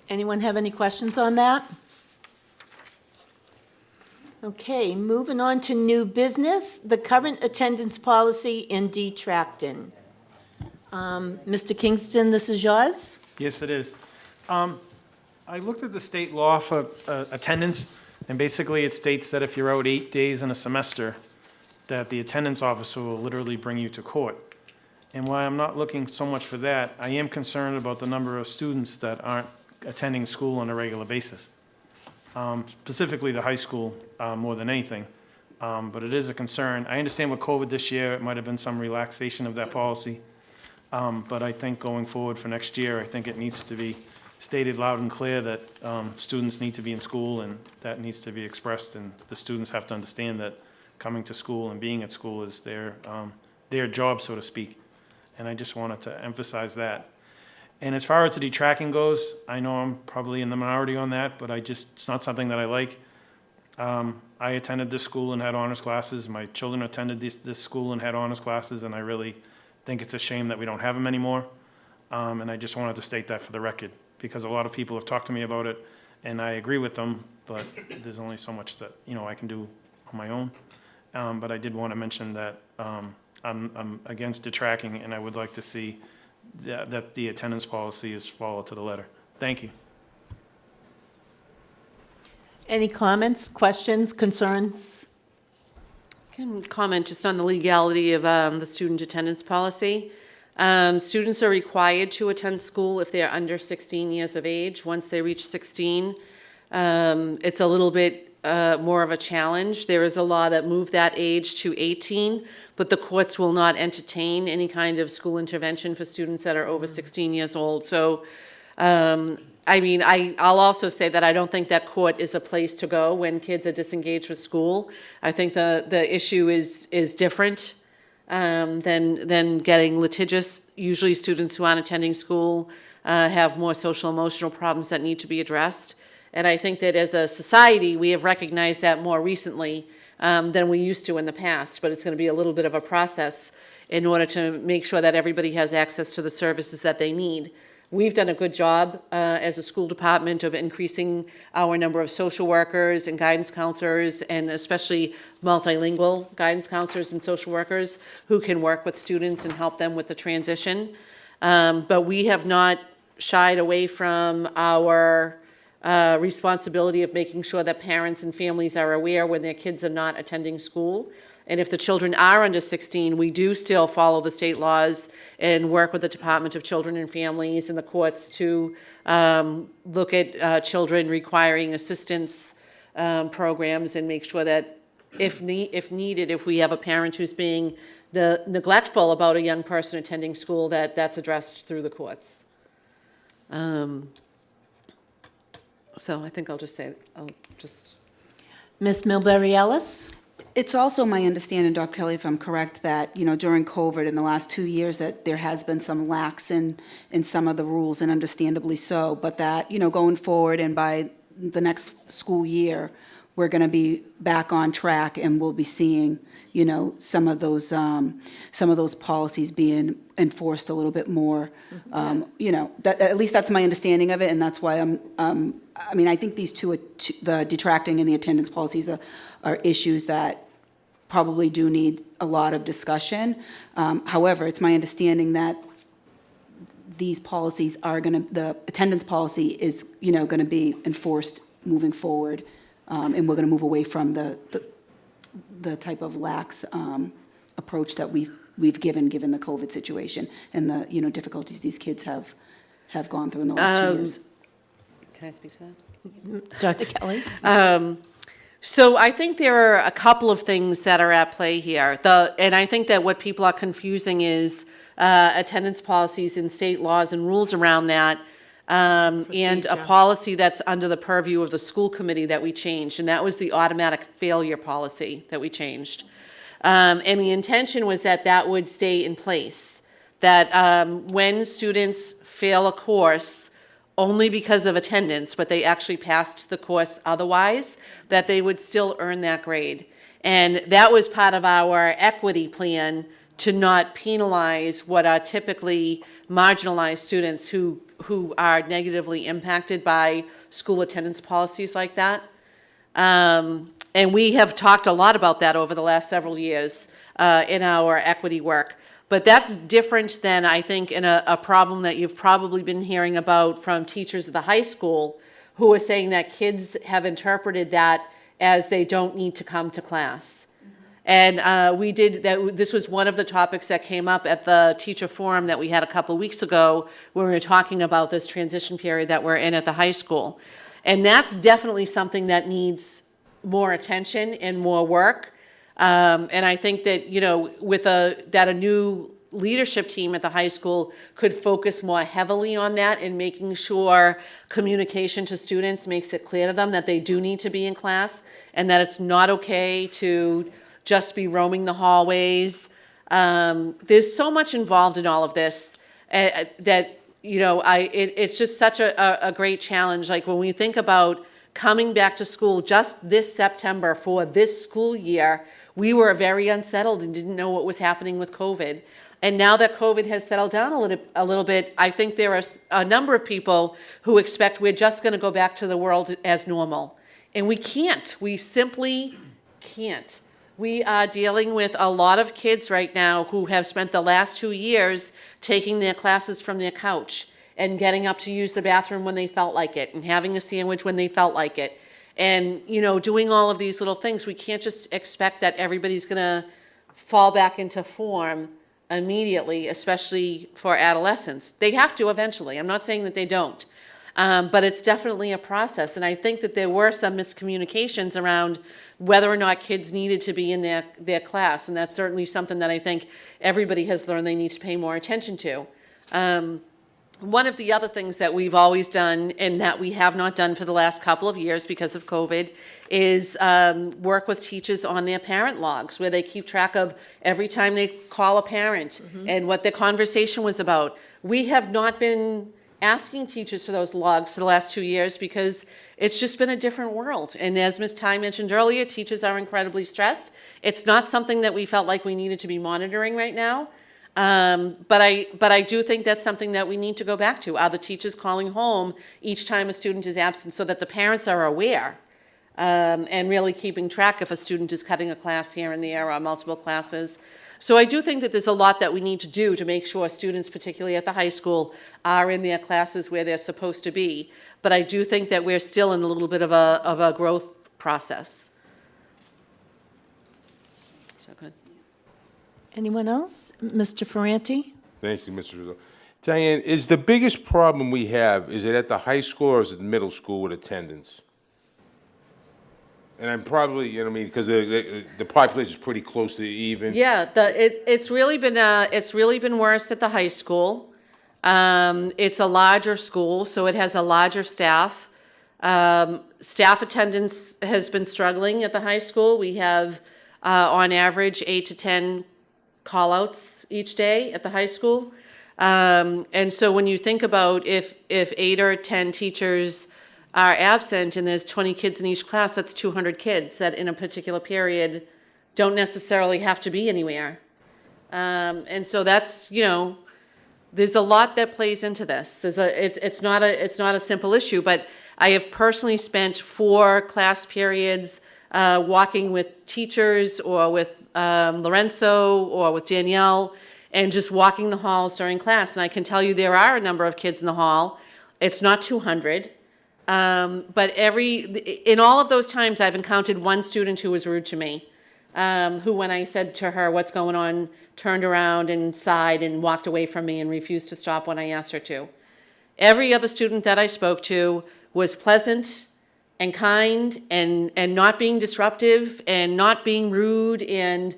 Anyone have any questions on that? Okay, moving on to new business, the current attendance policy and detracting. Mr. Kingston, this is yours. Yes, it is. I looked at the state law for attendance, and basically it states that if you're out 8 days in a semester, that the attendance officer will literally bring you to court. And while I'm not looking so much for that, I am concerned about the number of students that aren't attending school on a regular basis. Specifically the high school, more than anything. But it is a concern. I understand with COVID this year, it might have been some relaxation of that policy. But I think going forward for next year, I think it needs to be stated loud and clear that students need to be in school, and that needs to be expressed, and the students have to understand that coming to school and being at school is their job, so to speak. And I just wanted to emphasize that. And as far as the detracking goes, I know I'm probably in the minority on that, but it's not something that I like. I attended this school and had honors classes. My children attended this school and had honors classes, and I really think it's a shame that we don't have them anymore. And I just wanted to state that for the record, because a lot of people have talked to me about it, and I agree with them, but there's only so much that, I can do on my own. But I did want to mention that I'm against detracting, and I would like to see that the attendance policy is followed to the letter. Thank you. Any comments, questions, concerns? I can comment just on the legality of the student attendance policy. Students are required to attend school if they're under 16 years of age. Once they reach 16, it's a little bit more of a challenge. There is a law that moved that age to 18, but the courts will not entertain any kind of school intervention for students that are over 16 years old. So, I'll also say that I don't think that court is a place to go when kids are disengaged with school. I think the issue is different than getting litigious. Usually students who aren't attending school have more social emotional problems that need to be addressed. And I think that as a society, we have recognized that more recently than we used to in the past, but it's going to be a little bit of a process in order to make sure that everybody has access to the services that they need. We've done a good job as a school department of increasing our number of social workers and guidance counselors, and especially multilingual guidance counselors and social workers who can work with students and help them with the transition. But we have not shied away from our responsibility of making sure that parents and families are aware when their kids are not attending school. And if the children are under 16, we do still follow the state laws and work with the Department of Children and Families and the courts to look at children requiring assistance programs and make sure that if needed, if we have a parent who's being neglectful about a young person attending school, that's addressed through the courts. So I think I'll just. Ms. Milbury-Ellis? It's also my understanding, Dr. Kelly, if I'm correct, that, during COVID in the last 2 years, that there has been some lax in some of the rules, and understandably so, but that, going forward and by the next school year, we're going to be back on track, and we'll be seeing, some of those policies being enforced a little bit more. That, at least that's my understanding of it, and that's why I think these two, the detracting and the attendance policies are issues that probably do need a lot of discussion. However, it's my understanding that these policies the attendance policy is, going to be enforced moving forward, and we're going to move away from the type of lax approach that we've given the COVID situation and the, difficulties these kids have gone through in the last 2 years. Can I speak to that? Dr. Kelly? So I think there are a couple of things that are at play here. And I think that what people are confusing is attendance policies and state laws and rules around that, and a policy that's under the purview of the school committee that we changed, and that was the automatic failure policy that we changed. And the intention was that would stay in place, that when students fail a course, only because of attendance, but they actually passed the course otherwise, that they would still earn that grade. And that was part of our equity plan to not penalize what are typically marginalized students who are negatively impacted by school attendance policies like that. And we have talked a lot about that over the last several years in our equity work. But that's different than, I think, in a problem that you've probably been hearing about from teachers at the high school who are saying that kids have interpreted that as they don't need to come to class. And we did that. This was one of the topics that came up at the teacher forum that we had a couple weeks ago when we were talking about this transition period that we're in at the high school. And that's definitely something that needs more attention and more work. And I think that, you know, with a new leadership team at the high school could focus more heavily on that and making sure communication to students makes it clear to them that they do need to be in class and that it's not okay to just be roaming the hallways. There's so much involved in all of this that, you know, it's just such a great challenge. Like when we think about coming back to school just this September for this school year, we were very unsettled and didn't know what was happening with COVID. And now that COVID has settled down a little bit, I think there are a number of people who expect we're just going to go back to the world as normal. And we can't. We simply can't. We are dealing with a lot of kids right now who have spent the last 2 years taking their classes from their couch and getting up to use the bathroom when they felt like it and having a sandwich when they felt like it. And, you know, doing all of these little things. We can't just expect that everybody's going to fall back into form immediately, especially for adolescents. They have to eventually. I'm not saying that they don't. But it's definitely a process. And I think that there were some miscommunications around whether or not kids needed to be in their class. And that's certainly something that I think everybody has learned they need to pay more attention to. One of the other things that we've always done and that we have not done for the last couple of years because of COVID is work with teachers on their parent logs where they keep track of every time they call a parent and what their conversation was about. We have not been asking teachers for those logs for the last 2 years because it's just been a different world. And as Ms. Ty mentioned earlier, teachers are incredibly stressed. It's not something that we felt like we needed to be monitoring right now. But I do think that's something that we need to go back to. Are the teachers calling home each time a student is absent so that the parents are aware and really keeping track if a student is cutting a class here and there or multiple classes? So I do think that there's a lot that we need to do to make sure students, particularly at the high school, are in their classes where they're supposed to be. But I do think that we're still in a little bit of a growth process. So good. Anyone else? Mr. Ferranti? Thank you, Mr. Rizzo. Diane, is the biggest problem we have, is it at the high school or is it middle school with attendance? And I'm probably, you know what I mean, because the population is pretty close to even. Yeah, it's really been worse at the high school. It's a larger school, so it has a larger staff. Staff attendance has been struggling at the high school. We have, on average, 8 to 10 call-outs each day at the high school. And so when you think about if 8 or 10 teachers are absent and there's 20 kids in each class, that's 200 kids that in a particular period don't necessarily have to be anywhere. And so that's, you know, there's a lot that plays into this. It's not a simple issue, but I have personally spent 4 class periods walking with teachers or with Lorenzo or with Danielle and just walking the halls during class. And I can tell you there are a number of kids in the hall. It's not 200. But in all of those times, I've encountered one student who was rude to me, who, when I said to her, what's going on, turned around and sighed and walked away from me and refused to stop when I asked her to. Every other student that I spoke to was pleasant and kind and not being disruptive and not being rude and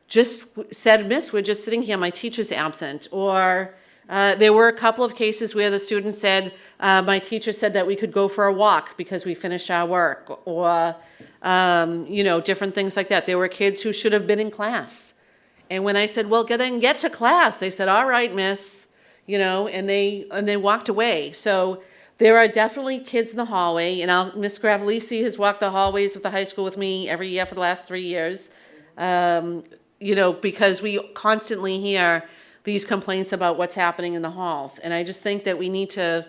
just said, Miss, we're just sitting here, my teacher's absent. Or there were a couple of cases where the student said, my teacher said that we could go for a walk because we finished our work, or, you know, different things like that. There were kids who should have been in class. And when I said, well, then get to class, they said, all right, miss, you know, and they walked away. So there are definitely kids in the hallway, and Miss Gravellisi has walked the hallways of the high school with me every year for the last 3 years, you know, because we constantly hear these complaints about what's happening in the halls. And I just think that we need to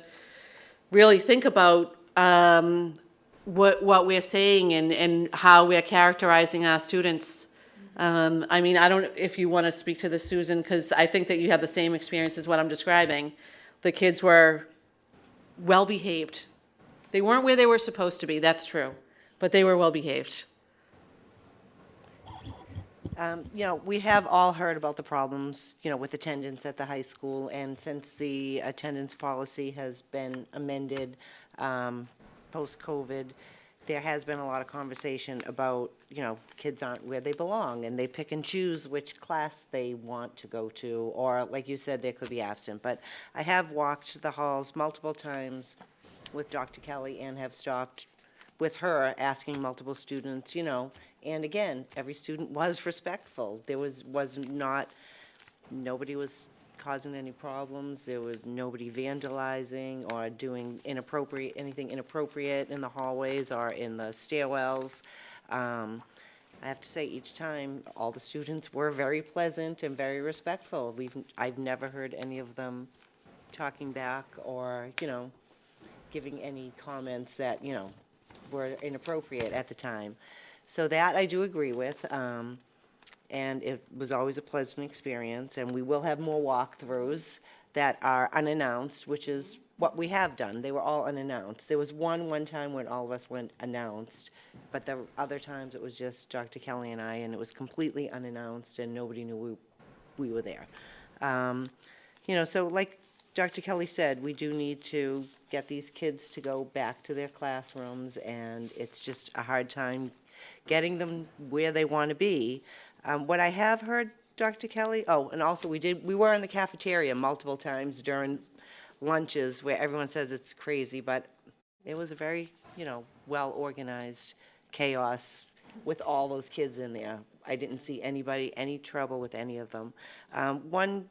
really think about what we're saying and how we're characterizing our students I mean, I don't, if you want to speak to this, Susan, because I think that you have the same experience as what I'm describing. The kids were well-behaved. They weren't where they were supposed to be, that's true, but they were well-behaved. We have all heard about the problems, with attendance at the high school, and since the attendance policy has been amended post-COVID, there has been a lot of conversation about, kids aren't where they belong, and they pick and choose which class they want to go to, or, like you said, they could be absent. But I have walked the halls multiple times with Dr. Kelly and have stopped with her, asking multiple students, and again, every student was respectful. There was not, nobody was causing any problems. There was nobody vandalizing or doing anything inappropriate in the hallways or in the stairwells. I have to say, each time, all the students were very pleasant and very respectful. I've never heard any of them talking back or, giving any comments that, were inappropriate at the time. So that I do agree with, and it was always a pleasant experience, and we will have more walkthroughs that are unannounced, which is what we have done. They were all unannounced. There was one time when all of us went announced, but the other times it was just Dr. Kelly and I, and it was completely unannounced, and nobody knew we were there. So like Dr. Kelly said, we do need to get these kids to go back to their classrooms, and it's just a hard time getting them where they want to be. What I have heard, Dr. Kelly, and also we were in the cafeteria multiple times during lunches where everyone says it's crazy, but it was a very, well-organized chaos with all those kids in there. I didn't see any trouble with any of them. One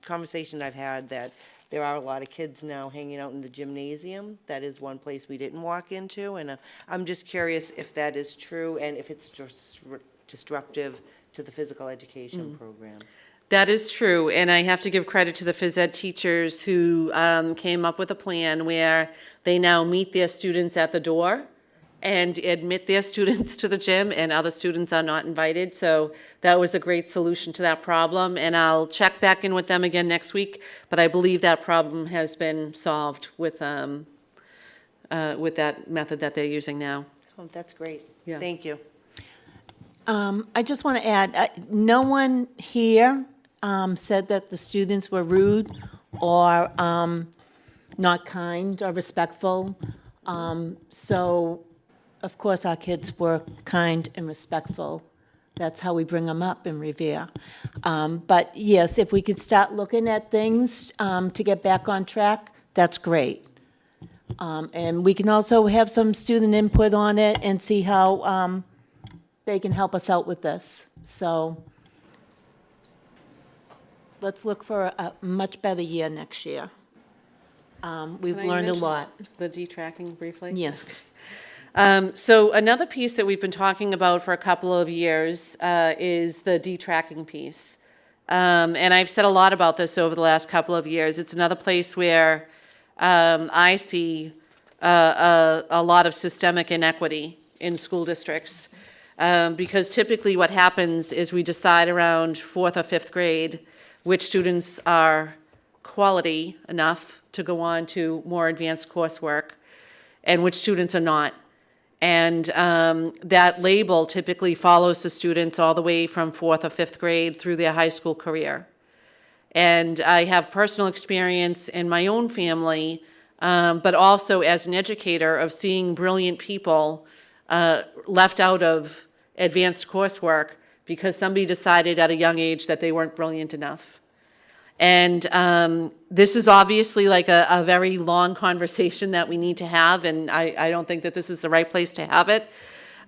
conversation I've had that there are a lot of kids now hanging out in the gymnasium. That is one place we didn't walk into, and I'm just curious if that is true and if it's just disruptive to the physical education program. That is true, and I have to give credit to the phys ed teachers who came up with a plan where they now meet their students at the door and admit their students to the gym, and other students are not invited. So that was a great solution to that problem, and I'll check back in with them again next week, but I believe that problem has been solved with that method that they're using now. Oh, that's great. Yeah. Thank you. I just want to add, no one here said that the students were rude or not kind or respectful. So, of course, our kids were kind and respectful. That's how we bring them up in Revere. But yes, if we could start looking at things to get back on track, that's great. And we can also have some student input on it and see how they can help us out with this. So let's look for a much better year next year. We've Can I learned a mention lot. The detracking briefly? Yes. So another piece that we've been talking about for a couple of years is the detracking piece. And I've said a lot about this over the last couple of years. It's another place where I see a lot of systemic inequity in school districts. Because typically what happens is we decide around 4th or 5th grade which students are quality enough to go on to more advanced coursework and which students are not. And that label typically follows the students all the way from 4th or 5th grade through their high school career. And I have personal experience in my own family, but also as an educator of seeing brilliant people left out of advanced coursework because somebody decided at a young age that they weren't brilliant enough. And this is obviously like a very long conversation that we need to have, and I don't think that this is the right place to have it.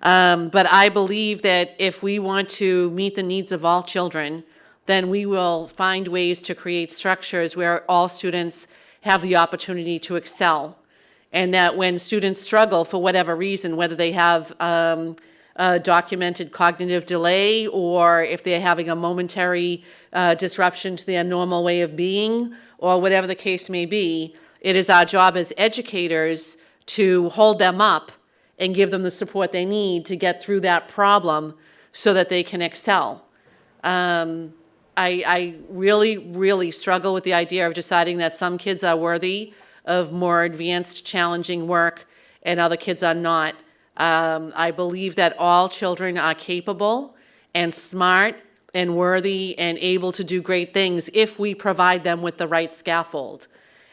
But I believe that if we want to meet the needs of all children, then we will find ways to create structures where all students have the opportunity to excel. And that when students struggle for whatever reason, whether they have documented cognitive delay or if they're having a momentary disruption to their normal way of being or whatever the case may be, it is our job as educators to hold them up and give them the support they need to get through that problem so that they can excel. I really, really struggle with the idea of deciding that some kids are worthy of more advanced, challenging work and other kids are not. I believe that all children are capable and smart and worthy and able to do great things if we provide them with the right scaffold.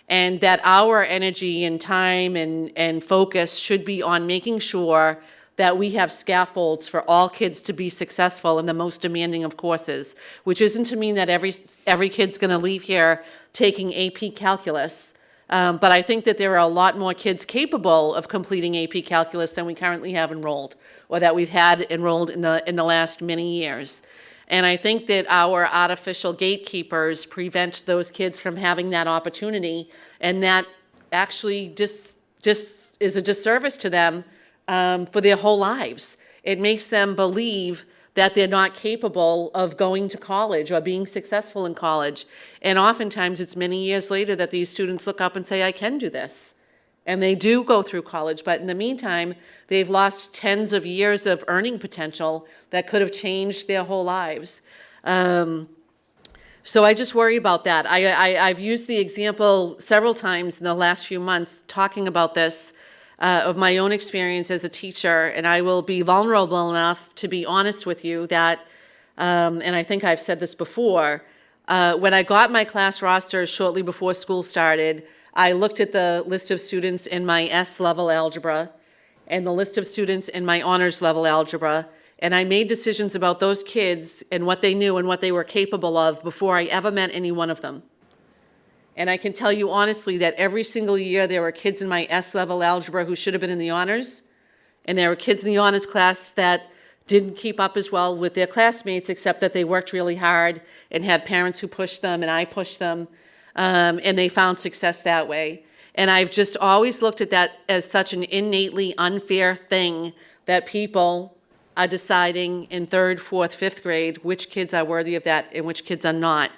And that our energy and time and focus should be on making sure that we have scaffolds for all kids to be successful in the most demanding of courses, which isn't to mean that every kid's going to leave here taking AP Calculus. But I think that there are a lot more kids capable of completing AP Calculus than we currently have enrolled, or that we've had enrolled in the last many years. And I think that our artificial gatekeepers prevent those kids from having that opportunity, and that actually just is a disservice to them for their whole lives. It makes them believe that they're not capable of going to college or being successful in college. And oftentimes it's many years later that these students look up and say, I can do this. And they do go through college, but in the meantime, they've lost tens of years of earning potential that could have changed their whole lives. So I just worry about that. I've used the example several times in the last few months talking about this, of my own experience as a teacher, and I will be vulnerable enough to be honest with you that, and I think I've said this before, when I got my class rosters shortly before school started, I looked at the list of students in my S-level algebra and the list of students in my honors level algebra, and I made decisions about those kids and what they knew and what they were capable of before I ever met any one of them. And I can tell you honestly that every single year there were kids in my S-level algebra who should have been in the honors, and there were kids in the honors class that didn't keep up as well with their classmates, except that they worked really hard and had parents who pushed them, and I pushed them, and they found success that way. And I've just always looked at that as such an innately unfair thing that people are deciding in 3rd, 4th, 5th grade which kids are worthy of that and which kids are not.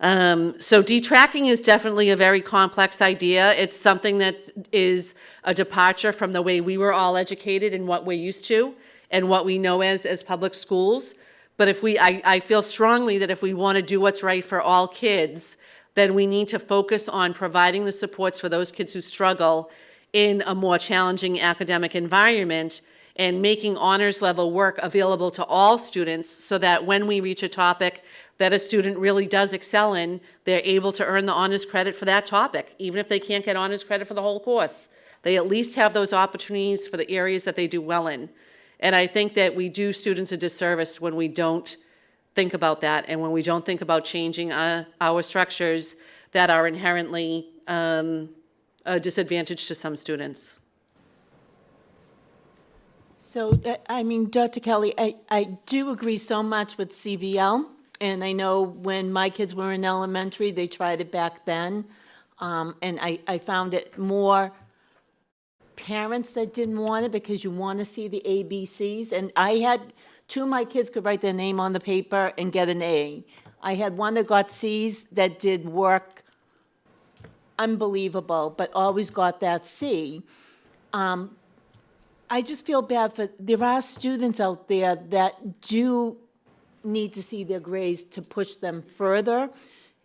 So detracking is definitely a very complex idea. It's something that is a departure from the way we were all educated and what we're used to and what we know as public schools. But I feel strongly that if we want to do what's right for all kids, then we need to focus on providing the supports for those kids who struggle in a more challenging academic environment and making honors level work available to all students so that when we reach a topic that a student really does excel in, they're able to earn the honors credit for that topic, even if they can't get honors credit for the whole course. They at least have those opportunities for the areas that they do well in. And I think that we do students a disservice when we don't think about that and when we don't think about changing our structures that are inherently a disadvantage to some students. So, I mean, Dr. Kelly, I do agree so much with CBL, and I know when my kids were in elementary, they tried it back then, and I found it more parents that didn't want it because you want to see the ABCs, and I had two of my kids could write their name on the paper and get an A. I had one that got C's that did work unbelievable, but always got that C. I just feel bad there are students out there that do need to see their grades to push them further.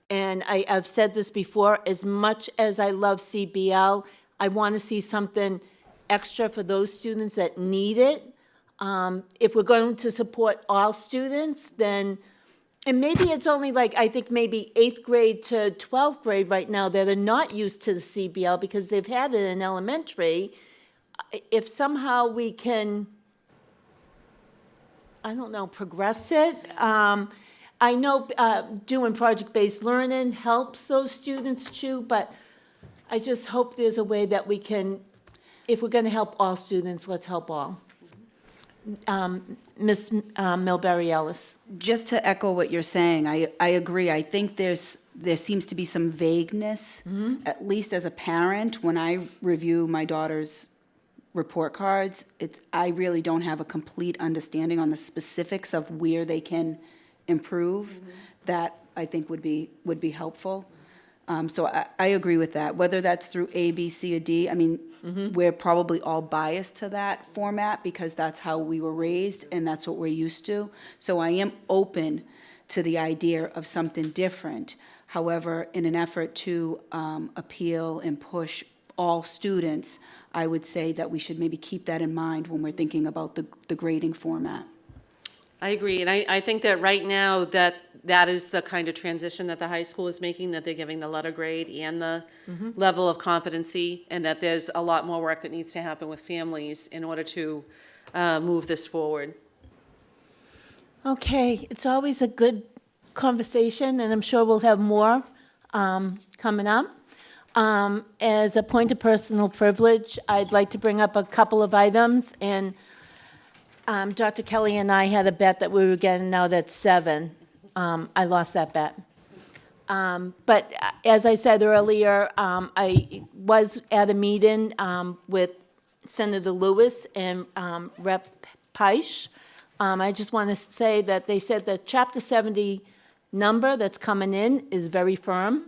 And I've said this before, as much as I love CBL, I want to see something extra for those students that need it. If we're going to support all students, then, and maybe it's only like, I think maybe 8th grade to 12th grade right now that are not used to the CBL because they've had it in elementary. If somehow we can, I don't know, progress it. I know doing project-based learning helps those students too, but I just hope there's a way that we can, if we're going to help all students, let's help all. Ms. Milbury Ellis. Just to echo what you're saying, I agree. I think there seems to be some vagueness, at least as a parent, when I review my daughter's report cards. I really don't have a complete understanding on the specifics of where they can improve. That I think would be helpful. So I agree with that. Whether that's through A, B, C, or D, I mean, we're probably all biased to that format because that's how we were raised and that's what we're used to. So I am open to the idea of something different. However, in an effort to appeal and push all students, I would say that we should maybe keep that in mind when we're thinking about the grading format. I agree, and I think that right now that is the kind of transition that the high school is making, that they're giving the letter grade and the level of competency, and that there's a lot more work that needs to happen with families in order to move this forward. Okay, it's always a good conversation, and I'm sure we'll have more coming up. As a point of personal privilege, I'd like to bring up a couple of items, and Dr. Kelly and I had a bet that we were getting out at 7. I lost that bet. But as I said earlier, I was at a meeting with Senator Lewis and Rep. Peisch. I just want to say that they said the Chapter 70 number that's coming in is very firm.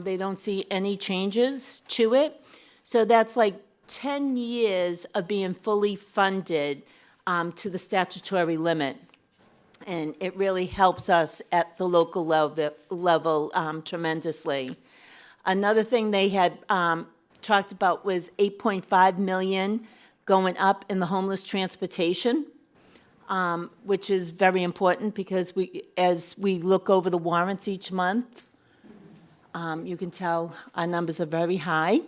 They don't see any changes to it. So that's like 10 years of being fully funded to the statutory limit. And it really helps us at the local level tremendously. Another thing they had talked about was 8.5 million going up in the homeless transportation, which is very important because as we look over the warrants each month, you can tell our numbers are very high.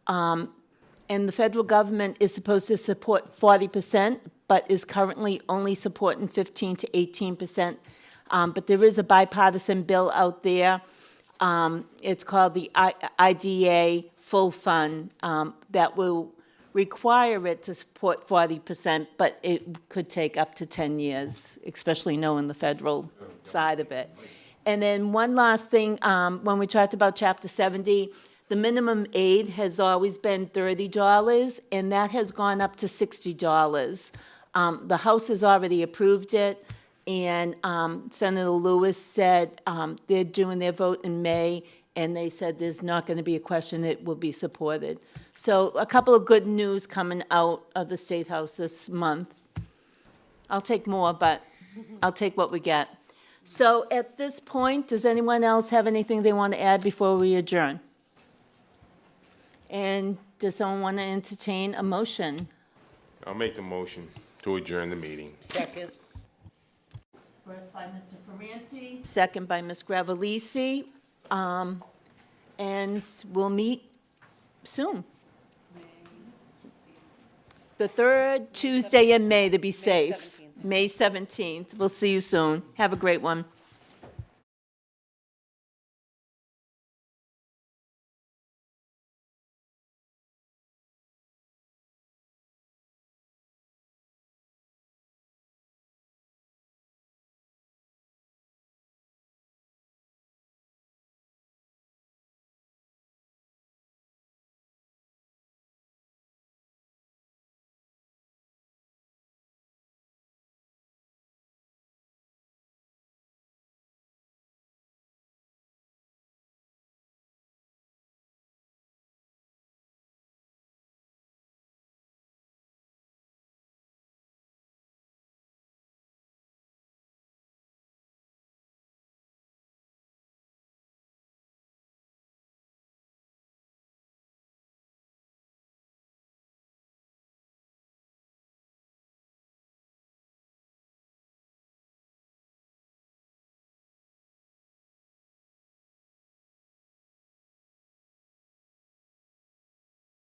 And the federal government is supposed to support 40%, but is currently only supporting 15 to 18%. But there is a bipartisan bill out there. It's called the IDA Full Fund that will require it to support 40%, but it could take up to 10 years, especially knowing the federal side of it. And then one last thing, when we talked about Chapter 70, the minimum aid has always been $30, and that has gone up to $60. The House has already approved it, and Senator Lewis said they're doing their vote in May, and they said there's not going to be a question, it will be supported. So a couple of good news coming out of the State House this month. I'll take more, but I'll take what we get. So at this point, does anyone else have anything they want to add before we adjourn? And does someone want to entertain a motion? I'll make the motion to adjourn the meeting. Second. First by Mr. Ferranti. Second by Ms. Gravellisi. And we'll meet soon. The third Tuesday in May, to be safe. May 17th. We'll see you soon. Have a great one.